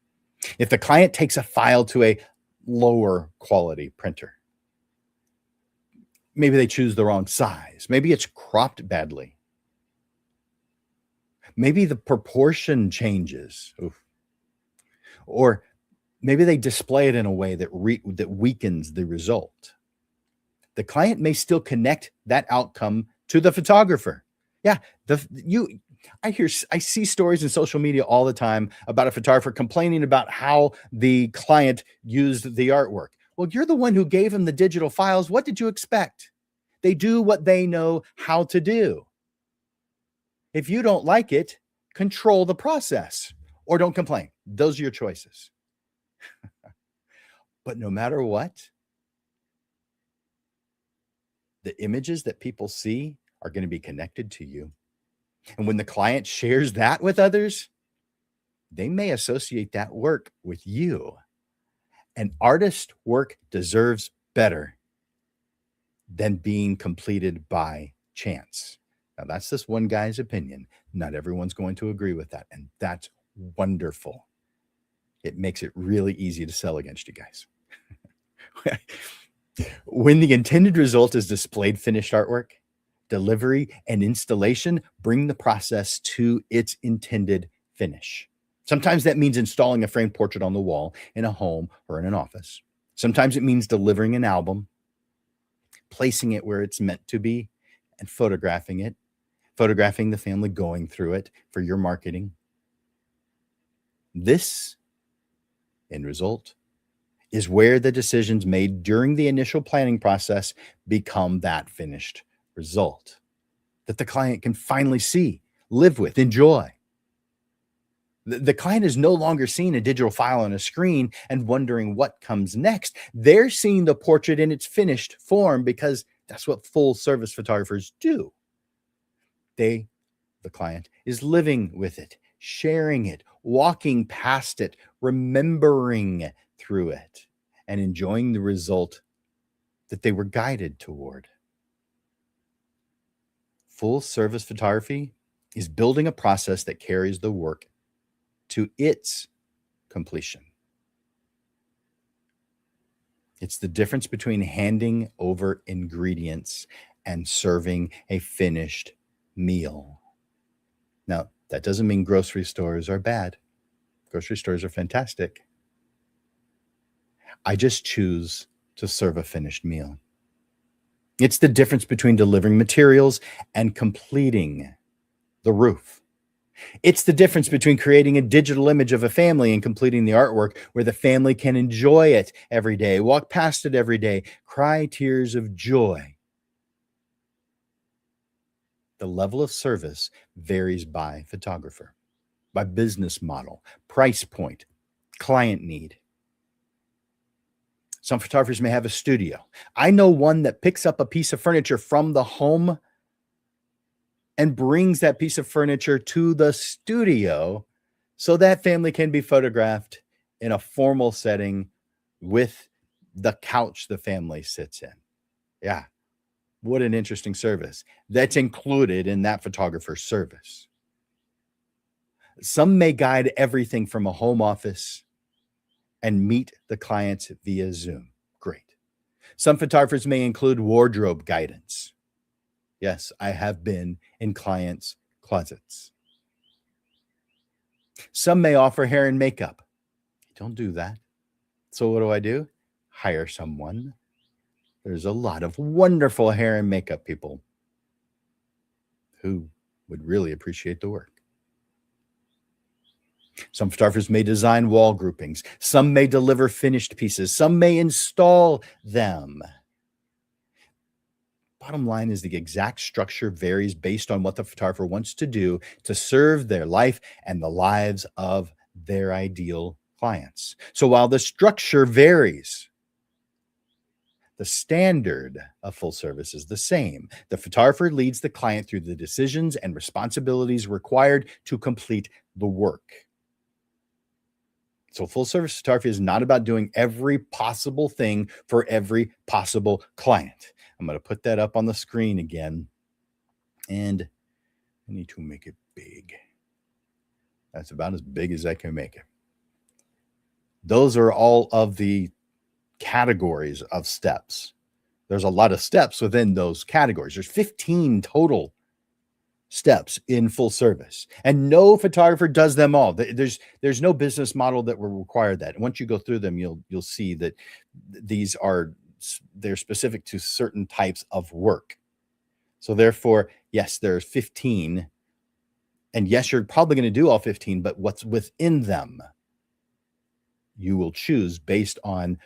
If the client takes a file to a lower quality printer, maybe they choose the wrong size. Maybe it's cropped badly. Maybe the proportion changes. Oof. Or maybe they display it in a way that weakens the result. The client may still connect that outcome to the photographer. Yeah, I see stories in social media all the time about a photographer complaining about how the client used the artwork. Well, you're the one who gave them the digital files. What did you expect? They do what they know how to do. If you don't like it, control the process or don't complain. Those are your choices. But no matter what, the images that people see are going to be connected to you. And when the client shares that with others, they may associate that work with you. An artist's work deserves better than being completed by chance. Now, that's this one guy's opinion. Not everyone's going to agree with that. And that's wonderful. It makes it really easy to sell against you guys. When the intended result is displayed finished artwork, delivery and installation bring the process to its intended finish. Sometimes that means installing a framed portrait on the wall in a home or in an office. Sometimes it means delivering an album, placing it where it's meant to be, and photographing it, photographing the family going through it for your marketing. This end result is where the decisions made during the initial planning process become that finished result that the client can finally see, live with, enjoy. The client is no longer seeing a digital file on a screen and wondering what comes next. They're seeing the portrait in its finished form because that's what full service photographers do. The client is living with it, sharing it, walking past it, remembering through it, and enjoying the result that they were guided toward. Full service photography is building a process that carries the work to its completion. It's the difference between handing over ingredients and serving a finished meal. Now, that doesn't mean grocery stores are bad. Grocery stores are fantastic. I just choose to serve a finished meal. It's the difference between delivering materials and completing the roof. It's the difference between creating a digital image of a family and completing the artwork where the family can enjoy it every day, walk past it every day, cry tears of joy. The level of service varies by photographer, by business model, price point, client need. Some photographers may have a studio. I know one that picks up a piece of furniture from the home and brings that piece of furniture to the studio so that family can be photographed in a formal setting with the couch the family sits in. Yeah. What an interesting service that's included in that photographer's service. Some may guide everything from a home office and meet the clients via Zoom. Great. Some photographers may include wardrobe guidance. Yes, I have been in clients' closets. Some may offer hair and makeup. Don't do that. So what do? Hire someone. There's a lot of wonderful hair and makeup people who would really appreciate the work. Some photographers may design wall groupings. Some may deliver finished pieces. Some may install them. Bottom line is the exact structure varies based on what the photographer wants to do to serve their life and the lives of their ideal clients. So while the structure varies, the standard of full service is the same. The photographer leads the client through the decisions and responsibilities required to complete the work. So full service photography is not about doing every possible thing for every possible client. I'm going to put that up on the screen again. And I need to make it big. That's about as big as I can make it. Those are all of the categories of steps. There's a lot of steps within those categories. There's 15 total steps in full service, and no photographer does them all. There's no business model that will require that. And once you go through them, you'll see that they're specific to certain types of work. So therefore, yes, there's 15, and yes, you're probably going to do all 15, but what's within them, you will choose based on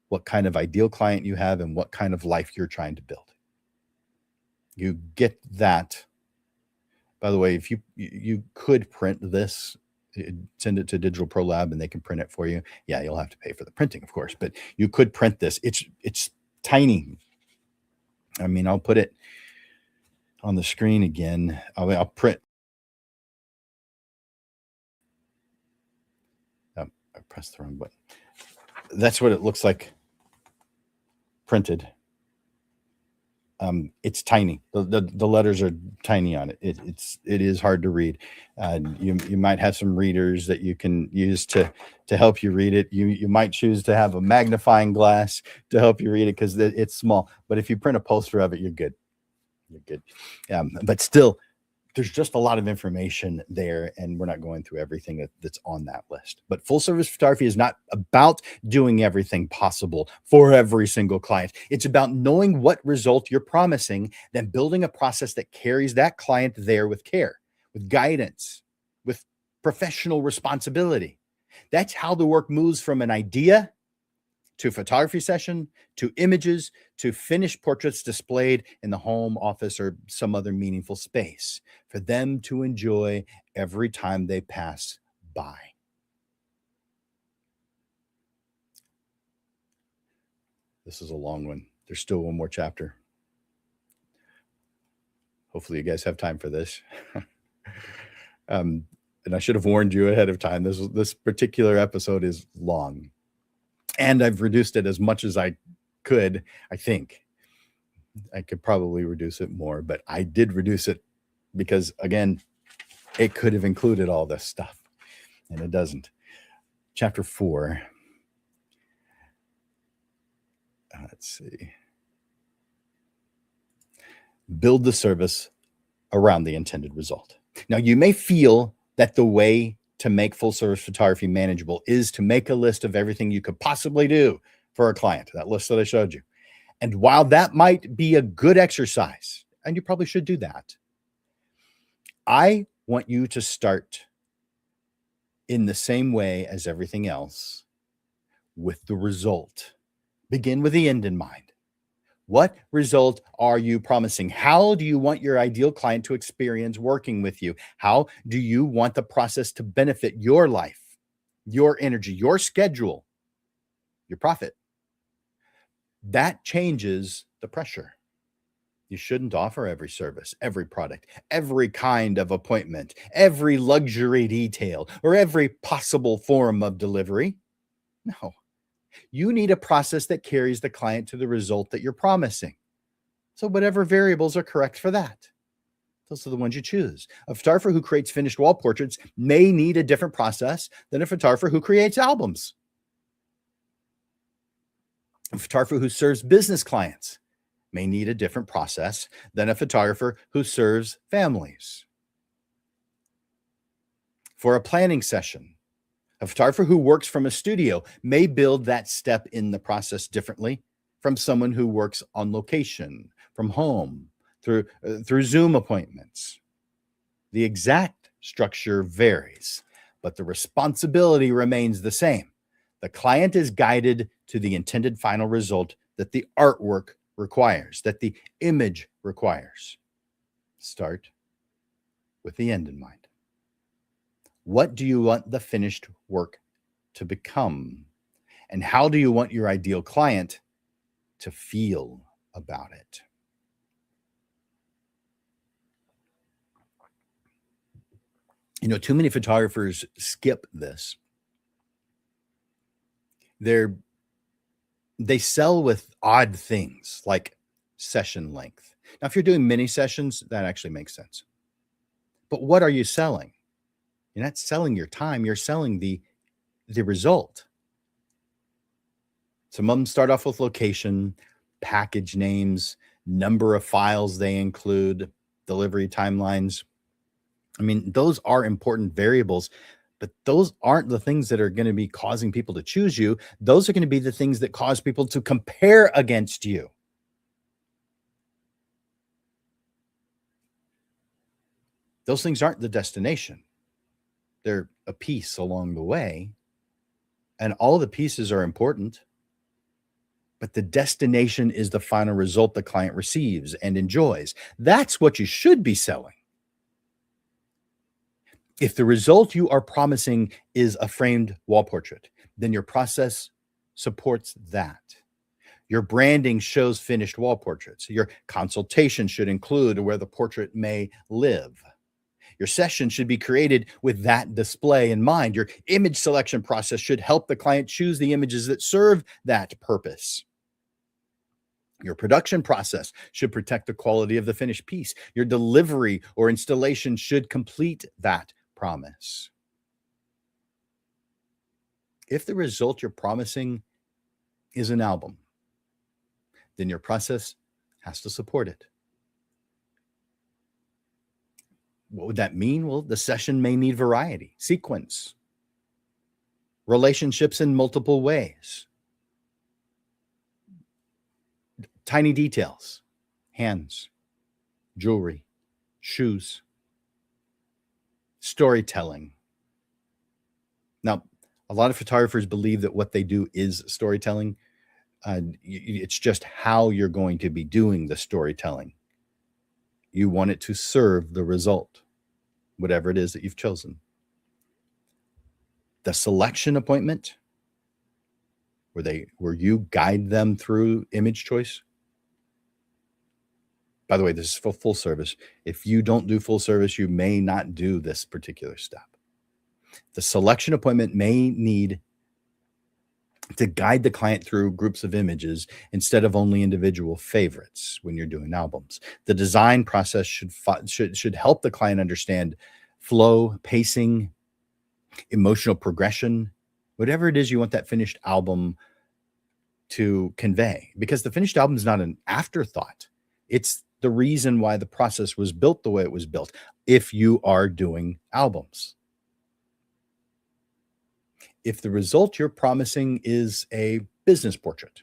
what kind of ideal client you have and what kind of life you're trying to build. You get that. By the way, if you could print this, send it to Digital Pro Lab and they can print it for you. Yeah, you'll have to pay for the printing, of course, but you could print this. It's tiny. I mean, I'll put it on the screen again. I'll print. Oh, I pressed the wrong button. That's what it looks like printed. It's tiny. The letters are tiny on it. It is hard to read. You might have some readers that you can use to help you read it. You might choose to have a magnifying glass to help you read it because it's small. But if you print a poster of it, you're good. You're good. But still, there's just a lot of information there, and we're not going through everything that's on that list. But full service photography is not about doing everything possible for every single client. It's about knowing what result you're promising, then building a process that carries that client there with care, with guidance, with professional responsibility. That's how the work moves from an idea to photography session, to images, to finished portraits displayed in the home, office, or some other meaningful space for them to enjoy every time they pass by. This is a long one. There's still one more chapter. Hopefully you guys have time for this. And I should have warned you ahead of time. This particular episode is long. And I've reduced it as much as I could. I think I could probably reduce it more, but I did reduce it because, again, it could have included all this stuff, and it doesn't. Chapter 4. Let's see. Build the service around the intended result. Now, you may feel that the way to make full service photography manageable is to make a list of everything you could possibly do for a client, that list that I showed you. And while that might be a good exercise, and you probably should do that, I want you to start in the same way as everything else, with the result. Begin with the end in mind. What result are you promising? How do you want your ideal client to experience working with you? How do you want the process to benefit your life, your energy, your schedule, your profit? That changes the pressure. You shouldn't offer every service, every product, every kind of appointment, every luxury detail, or every possible form of delivery. No. You need a process that carries the client to the result that you're promising. So whatever variables are correct for that, those are the ones you choose. A photographer who creates finished wall portraits may need a different process than a photographer who creates albums. A photographer who serves business clients may need a different process than a photographer who serves families. For a planning session, a photographer who works from a studio may build that step in the process differently from someone who works on location, from home, through Zoom appointments. The exact structure varies, but the responsibility remains the same. The client is guided to the intended final result that the artwork requires, that the image requires. Start with the end in mind. What do you want the finished work to become? And how do you want your ideal client to feel about it? You know, too many photographers skip this. They sell with odd things like session length. Now, if you're doing mini sessions, that actually makes sense. But what are you selling? You're not selling your time, you're selling the result. Some of them start off with location, package names, number of files they include, delivery timelines. I mean, those are important variables, but those aren't the things that are going to be causing people to choose you. Those are going to be the things that cause people to compare against you. Those things aren't the destination. They're a piece along the way, and all the pieces are important, but the destination is the final result the client receives and enjoys. That's what you should be selling. If the result you are promising is a framed wall portrait, then your process supports that. Your branding shows finished wall portraits. Your consultation should include where the portrait may live. Your session should be created with that display in mind. Your image selection process should help the client choose the images that serve that purpose. Your production process should protect the quality of the finished piece. Your delivery or installation should complete that promise. If the result you're promising is an album, then your process has to support it. What would that mean? Well, the session may need variety, sequence, relationships in multiple ways, tiny details, hands, jewelry, shoes, storytelling. Now, a lot of photographers believe that what they do is storytelling. It's just how you're going to be doing the storytelling. You want it to serve the result, whatever it is that you've chosen. The selection appointment, where you guide them through image choice. By the way, this is for full service. If you don't do full service, you may not do this particular step. The selection appointment may need to guide the client through groups of images instead of only individual favorites when you're doing albums. The design process should help the client understand flow, pacing, emotional progression, whatever it is you want that finished album to convey. Because the finished album is not an afterthought. It's the reason why the process was built the way it was built if you are doing albums. If the result you're promising is a business portrait,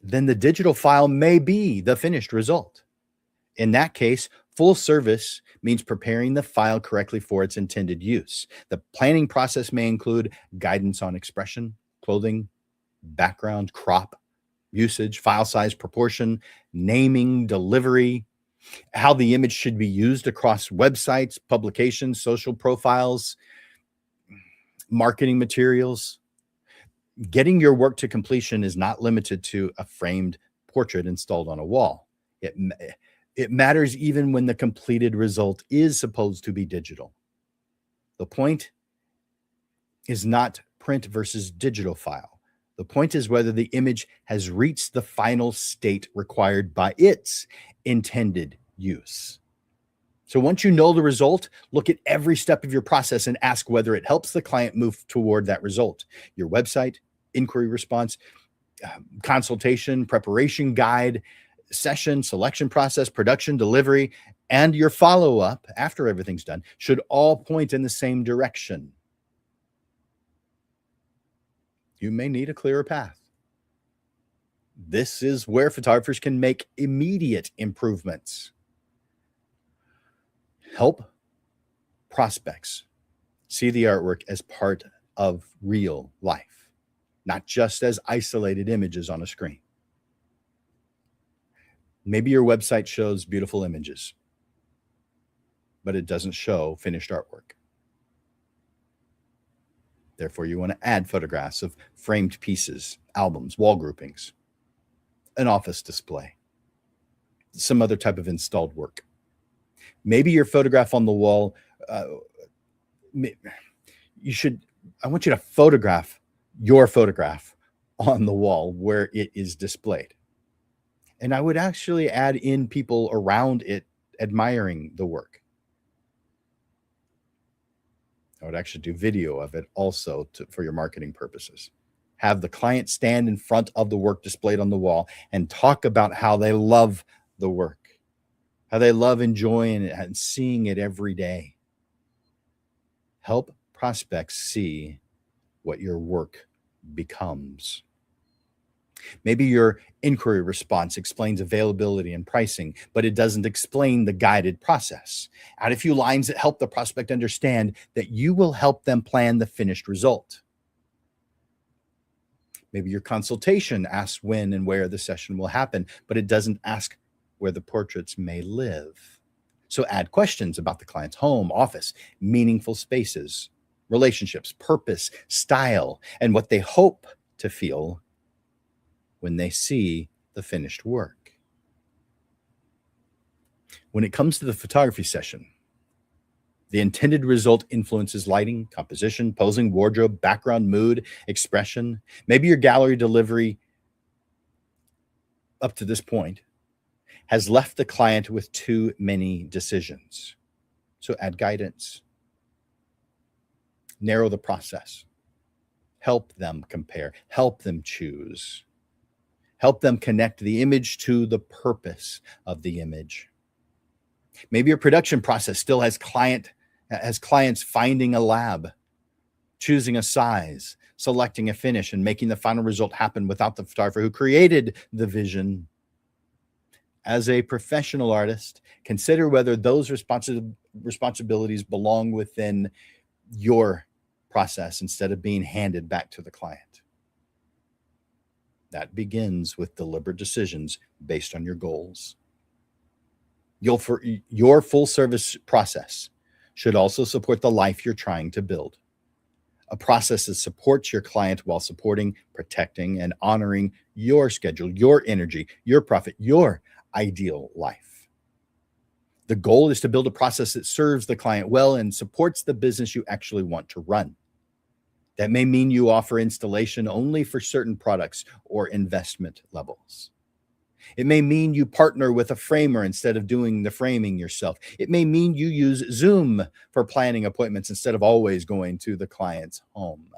then the digital file may be the finished result. In that case, full service means preparing the file correctly for its intended use. The planning process may include guidance on expression, clothing, background, crop, usage, file size, proportion, naming, delivery, how the image should be used across websites, publications, social profiles, marketing materials. Getting your work to completion is not limited to a framed portrait installed on a wall. It matters even when the completed result is supposed to be digital. The point is not print versus digital file. The point is whether the image has reached the final state required by its intended use. So once you know the result, look at every step of your process and ask whether it helps the client move toward that result. Your website, inquiry response, consultation, preparation guide, session, selection process, production, delivery, and your follow-up after everything's done should all point in the same direction. You may need a clearer path. This is where photographers can make immediate improvements. Help prospects see the artwork as part of real life, not just as isolated images on a screen. Maybe your website shows beautiful images, but it doesn't show finished artwork. Therefore, you want to add photographs of framed pieces, albums, wall groupings, an office display, some other type of installed work. Maybe your photograph on the wall, I want you to photograph your photograph on the wall where it is displayed. And I would actually add in people around it admiring the work. I would actually do video of it also for your marketing purposes. Have the client stand in front of the work displayed on the wall and talk about how they love the work, how they love enjoying it and seeing it every day. Help prospects see what your work becomes. Maybe your inquiry response explains availability and pricing, but it doesn't explain the guided process. Add a few lines that help the prospect understand that you will help them plan the finished result. Maybe your consultation asks when and where the session will happen, but it doesn't ask where the portraits may live. So add questions about the client's home, office, meaningful spaces, relationships, purpose, style, and what they hope to feel when they see the finished work. When it comes to the photography session, the intended result influences lighting, composition, posing, wardrobe, background, mood, expression. Maybe your gallery delivery up to this point has left the client with too many decisions. So add guidance. Narrow the process. Help them compare. Help them choose. Help them connect the image to the purpose of the image. Maybe your production process still has clients finding a lab, choosing a size, selecting a finish, and making the final result happen without the photographer who created the vision. As a professional artist, consider whether those responsibilities belong within your process instead of being handed back to the client. That begins with deliberate decisions based on your goals. Your full service process should also support the life you're trying to build. A process that supports your client while supporting, protecting, and honoring your schedule, your energy, your profit, your ideal life. The goal is to build a process that serves the client well and supports the business you actually want to run. That may mean you offer installation only for certain products or investment levels. It may mean you partner with a framer instead of doing the framing yourself. It may mean you use Zoom for planning appointments instead of always going to the client's home.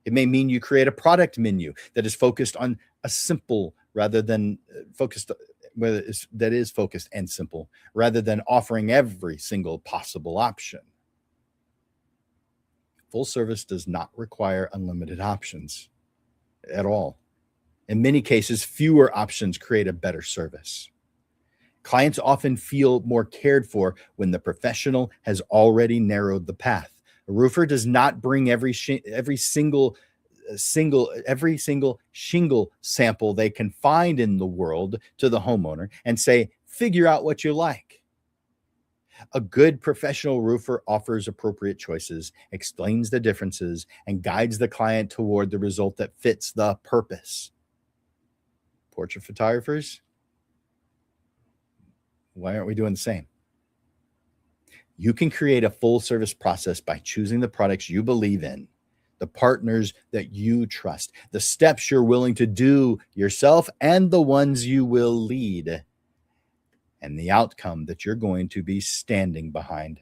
It may mean you create a product menu that is focused on a simple rather than focused and simple rather than offering every single possible option. Full service does not require unlimited options at all. In many cases, fewer options create a better service. Clients often feel more cared for when the professional has already narrowed the path. A roofer does not bring every single shingle sample they can find in the world to the homeowner and say, figure out what you like. A good professional roofer offers appropriate choices, explains the differences, and guides the client toward the result that fits the purpose. Portrait photographers, why aren't we doing the same? You can create a full service process by choosing the products you believe in, the partners that you trust, the steps you're willing to do yourself, and the ones you will lead, and the outcome that you're going to be standing behind.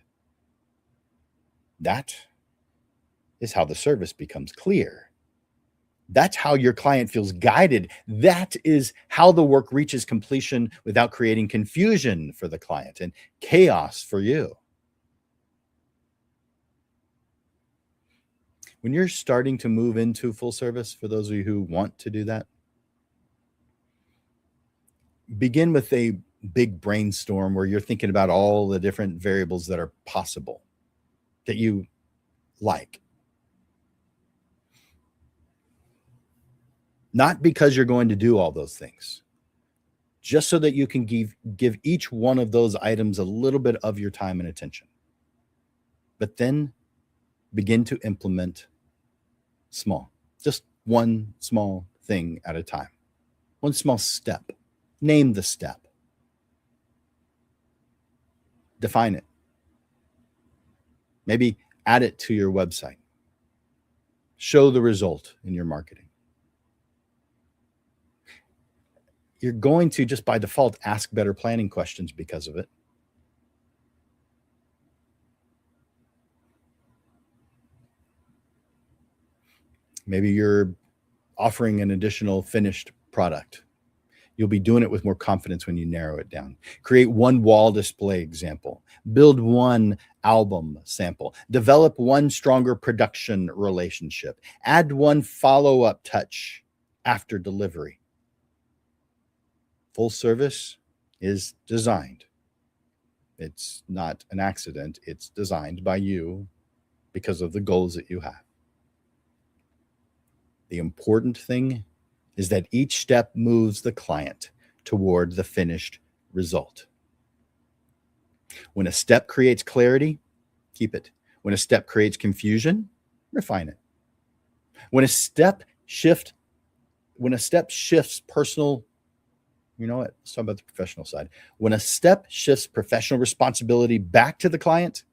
That is how the service becomes clear. That's how your client feels guided. That is how the work reaches completion without creating confusion for the client and chaos for you. When you're starting to move into full service, for those of you who want to do that, begin with a big brainstorm where you're thinking about all the different variables that are possible that you like. Not because you're going to do all those things, just so that you can give each one of those items a little bit of your time and attention. But then begin to implement small, just one small thing at a time, one small step. Name the step. Define it. Maybe add it to your website. Show the result in your marketing. You're going to just by default ask better planning questions because of it. Maybe you're offering an additional finished product. You'll be doing it with more confidence when you narrow it down. Create one wall display example. Build one album sample. Develop one stronger production relationship. Add one follow-up touch after delivery. Full service is designed. It's not an accident. It's designed by you because of the goals that you have. The important thing is that each step moves the client toward the finished result. When a step creates clarity, keep it. When a step creates confusion, refine it. When a step shifts personal, you know what? Let's talk about the professional side. When a step shifts professional responsibility back to the client,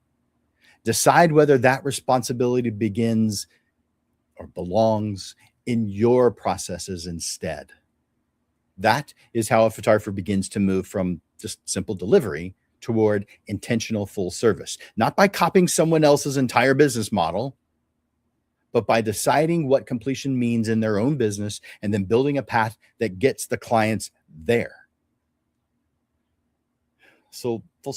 decide whether that responsibility begins or belongs in your processes instead. That is how a photographer begins to move from just simple delivery toward intentional full service, not by copying someone else's entire business model, but by deciding what completion means in their own business and then building a path that gets the clients there. So full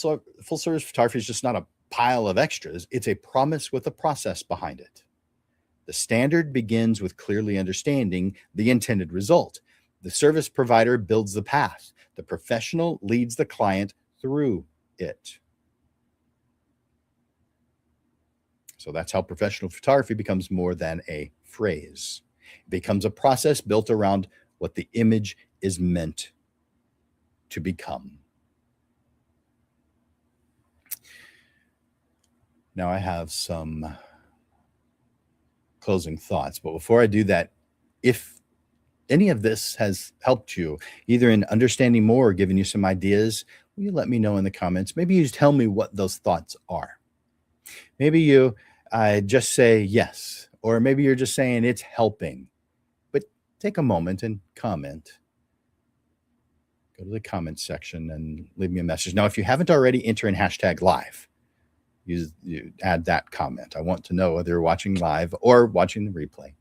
service photography is just not a pile of extras. It's a promise with a process behind it. The standard begins with clearly understanding the intended result. The service provider builds the path. The professional leads the client through it. So that's how professional photography becomes more than a phrase. It becomes a process built around what the image is meant to become. Now I have some closing thoughts, but before I do that, if any of this has helped you either in understanding more or giving you some ideas, will you let me know in the comments? Maybe you just tell me what those thoughts are. Maybe you just say yes, or maybe you're just saying it's helping, but take a moment and comment. Go to the comments section and leave me a message. Now, if you haven't already, enter in #live. You add that comment. I want to know whether you're watching live or watching the replay.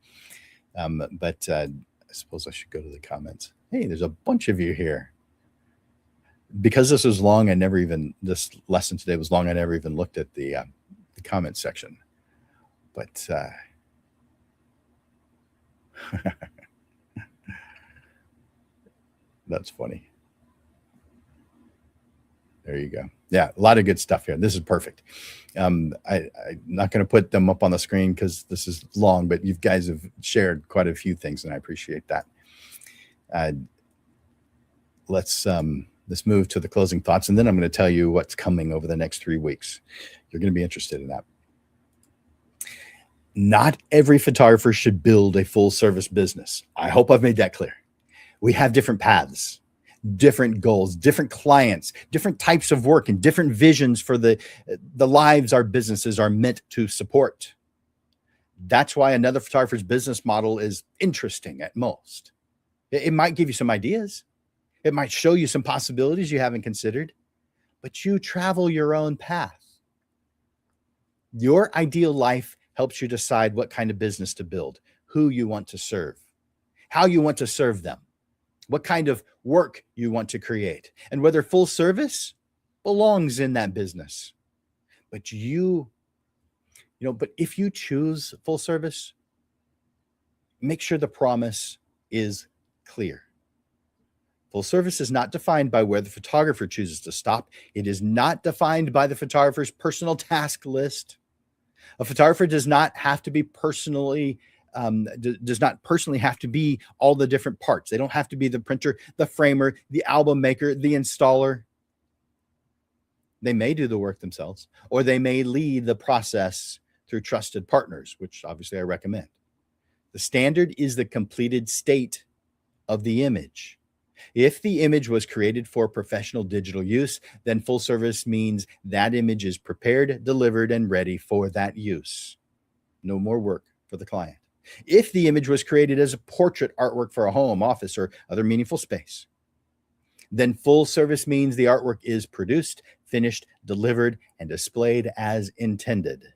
But I suppose I should go to the comments. Hey, there's a bunch of you here. Because this was long, this lesson today was long, I never even looked at the comment section. But that's funny. There you go. Yeah, a lot of good stuff here. This is perfect. I'm not going to put them up on the screen because this is long, but you guys have shared quite a few things, and I appreciate that. Let's move to the closing thoughts, and then I'm going to tell you what's coming over the next 3 weeks. You're going to be interested in that. Not every photographer should build a full service business. I hope I've made that clear. We have different paths, different goals, different clients, different types of work, and different visions for the lives our businesses are meant to support. That's why another photographer's business model is interesting at most. It might give you some ideas. It might show you some possibilities you haven't considered, but you travel your own path. Your ideal life helps you decide what kind of business to build, who you want to serve, how you want to serve them, what kind of work you want to create, and whether full service belongs in that business. But but if you choose full service, make sure the promise is clear. Full service is not defined by where the photographer chooses to stop. It is not defined by the photographer's personal task list. A photographer does not have to be personally have to be all the different parts. They don't have to be the printer, the framer, the album maker, the installer. They may do the work themselves, or they may lead the process through trusted partners, which obviously I recommend. The standard is the completed state of the image. If the image was created for professional digital use, then full service means that image is prepared, delivered, and ready for that use. No more work for the client. If the image was created as a portrait artwork for a home, office, or other meaningful space, then full service means the artwork is produced, finished, delivered, and displayed as intended.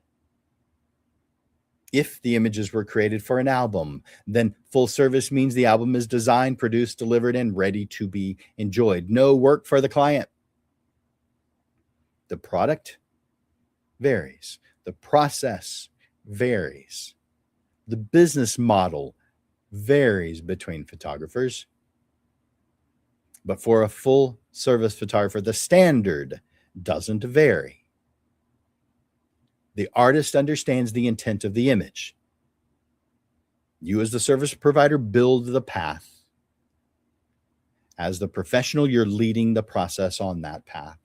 If the images were created for an album, then full service means the album is designed, produced, delivered, and ready to be enjoyed. No work for the client. The product varies. The process varies. The business model varies between photographers. But for a full service photographer, the standard doesn't vary. The artist understands the intent of the image. You, as the service provider, build the path. As the professional, you're leading the process on that path.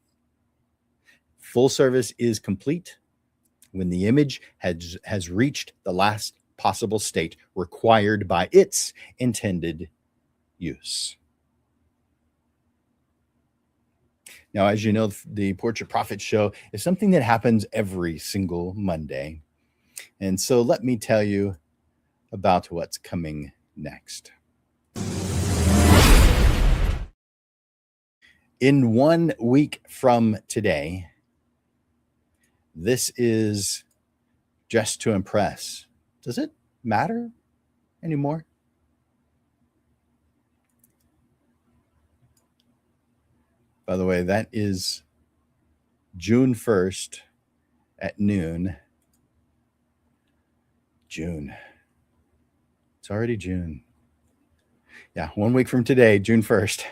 Full service is complete when the image has reached the last possible state required by its intended use. Now, as you know, the Portrait Profit Show is something that happens every single Monday. And so let me tell you about what's coming next. In 1 week from today, this is Just to Impress. Does it matter anymore? By the way, that is June 1st at noon. June. It's already June. Yeah, 1 week from today, June 1st.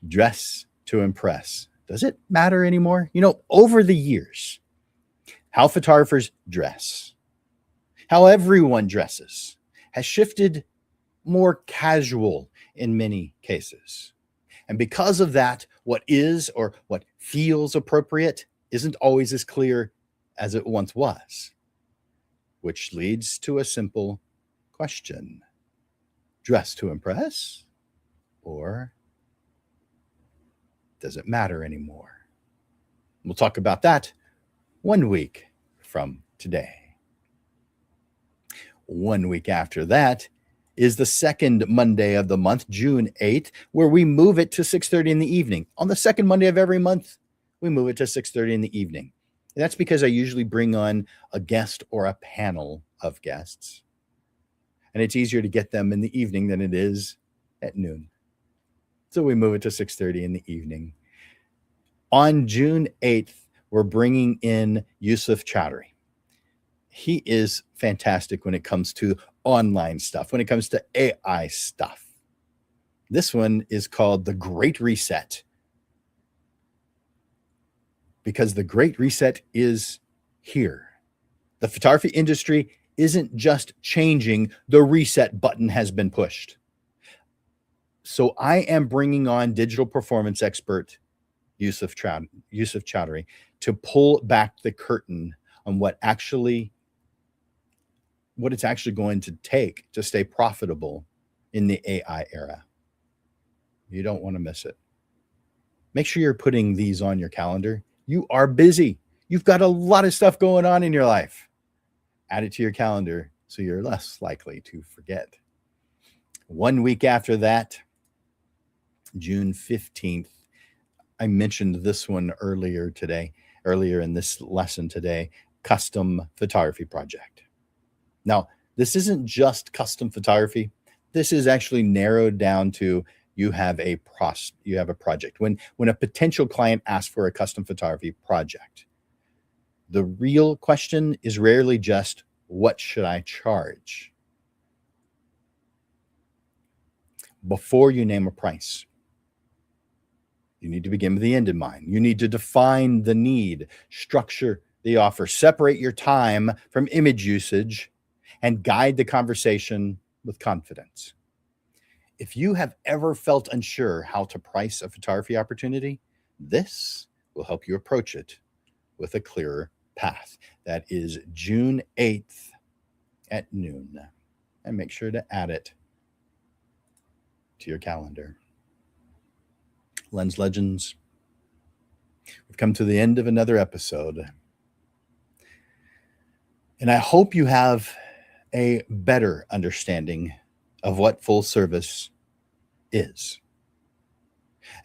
Dress to Impress. Does it matter anymore? Over the years, how photographers dress, how everyone dresses, has shifted more casual in many cases. And because of that, what is or what feels appropriate isn't always as clear as it once was, which leads to a simple question. Dress to impress, or does it matter anymore? We'll talk about that 1 week from today. 1 week after that is the second Monday of the month, June 8th, where we move it to 6:30 in the evening. On the second Monday of every month, we move it to 6:30 in the evening. And that's because I usually bring on a guest or a panel of guests. And it's easier to get them in the evening than it is at noon. So we move it to 6:30 in the evening. On June 8th, we're bringing in Yusuf Chowdhury. He is fantastic when it comes to online stuff, when it comes to AI stuff. This one is called The Great Reset. because the Great Reset is here. The photography industry isn't just changing, the reset button has been pushed. So I am bringing on digital performance expert Yusuf Chowdhury to pull back the curtain on what it's actually going to take to stay profitable in the AI era. You don't want to miss it. Make sure you're putting these on your calendar. You are busy. You've got a lot of stuff going on in your life. Add it to your calendar so you're less likely to forget. 1 week after that, June 15th, I mentioned this one earlier in this lesson today, custom photography project. Now, this isn't just custom photography. This is actually narrowed down to you have a project. When a potential client asks for a custom photography project, the real question is rarely just, what should I charge? Before you name a price, you need to begin with the end in mind. You need to define the need, structure the offer, separate your time from image usage, and guide the conversation with confidence. If you have ever felt unsure how to price a photography opportunity, this will help you approach it with a clearer path. That is June 8th at noon. And make sure to add it to your calendar. Lens Legends, we've come to the end of another episode. And I hope you have a better understanding of what full service is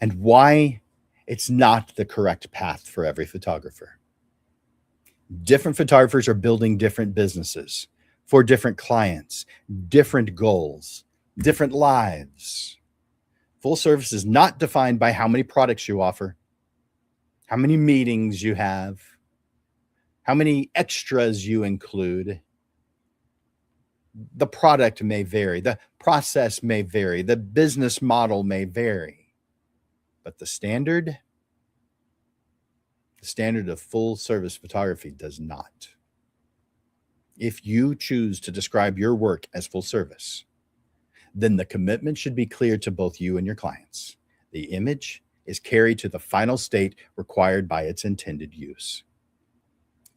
and why it's not the correct path for every photographer. Different photographers are building different businesses for different clients, different goals, different lives. Full service is not defined by how many products you offer, how many meetings you have, how many extras you include. The product may vary, the process may vary, the business model may vary, but the standard of full service photography does not. If you choose to describe your work as full service, then the commitment should be clear to both you and your clients. The image is carried to the final state required by its intended use.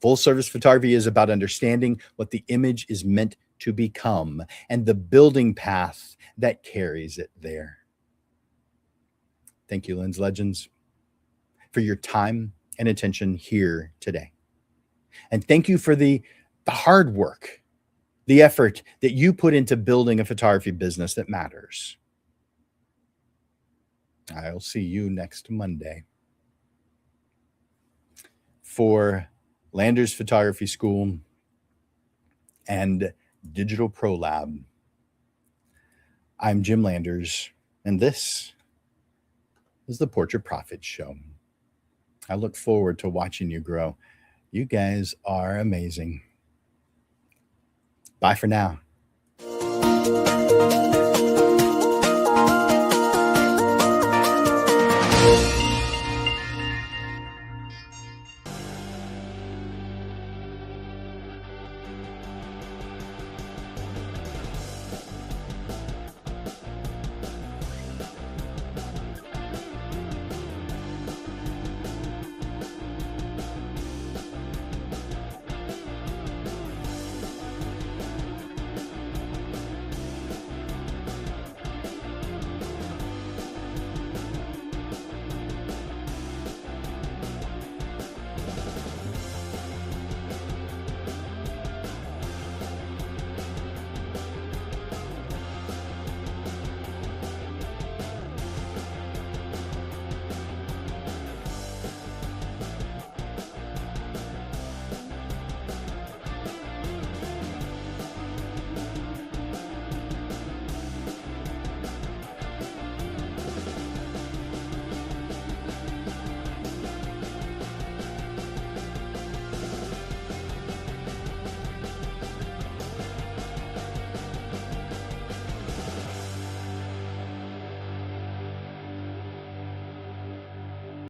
Full service photography is about understanding what the image is meant to become and the building path that carries it there. Thank you, Lens Legends, for your time and attention here today. And thank you for the hard work, the effort that you put into building a photography business that matters. I'll see you next Monday for Landers Photography School and Digital Pro Lab. I'm Jim Landers, and this is the Portrait Profit Show. I look forward to watching you grow. You guys are amazing. Bye for now.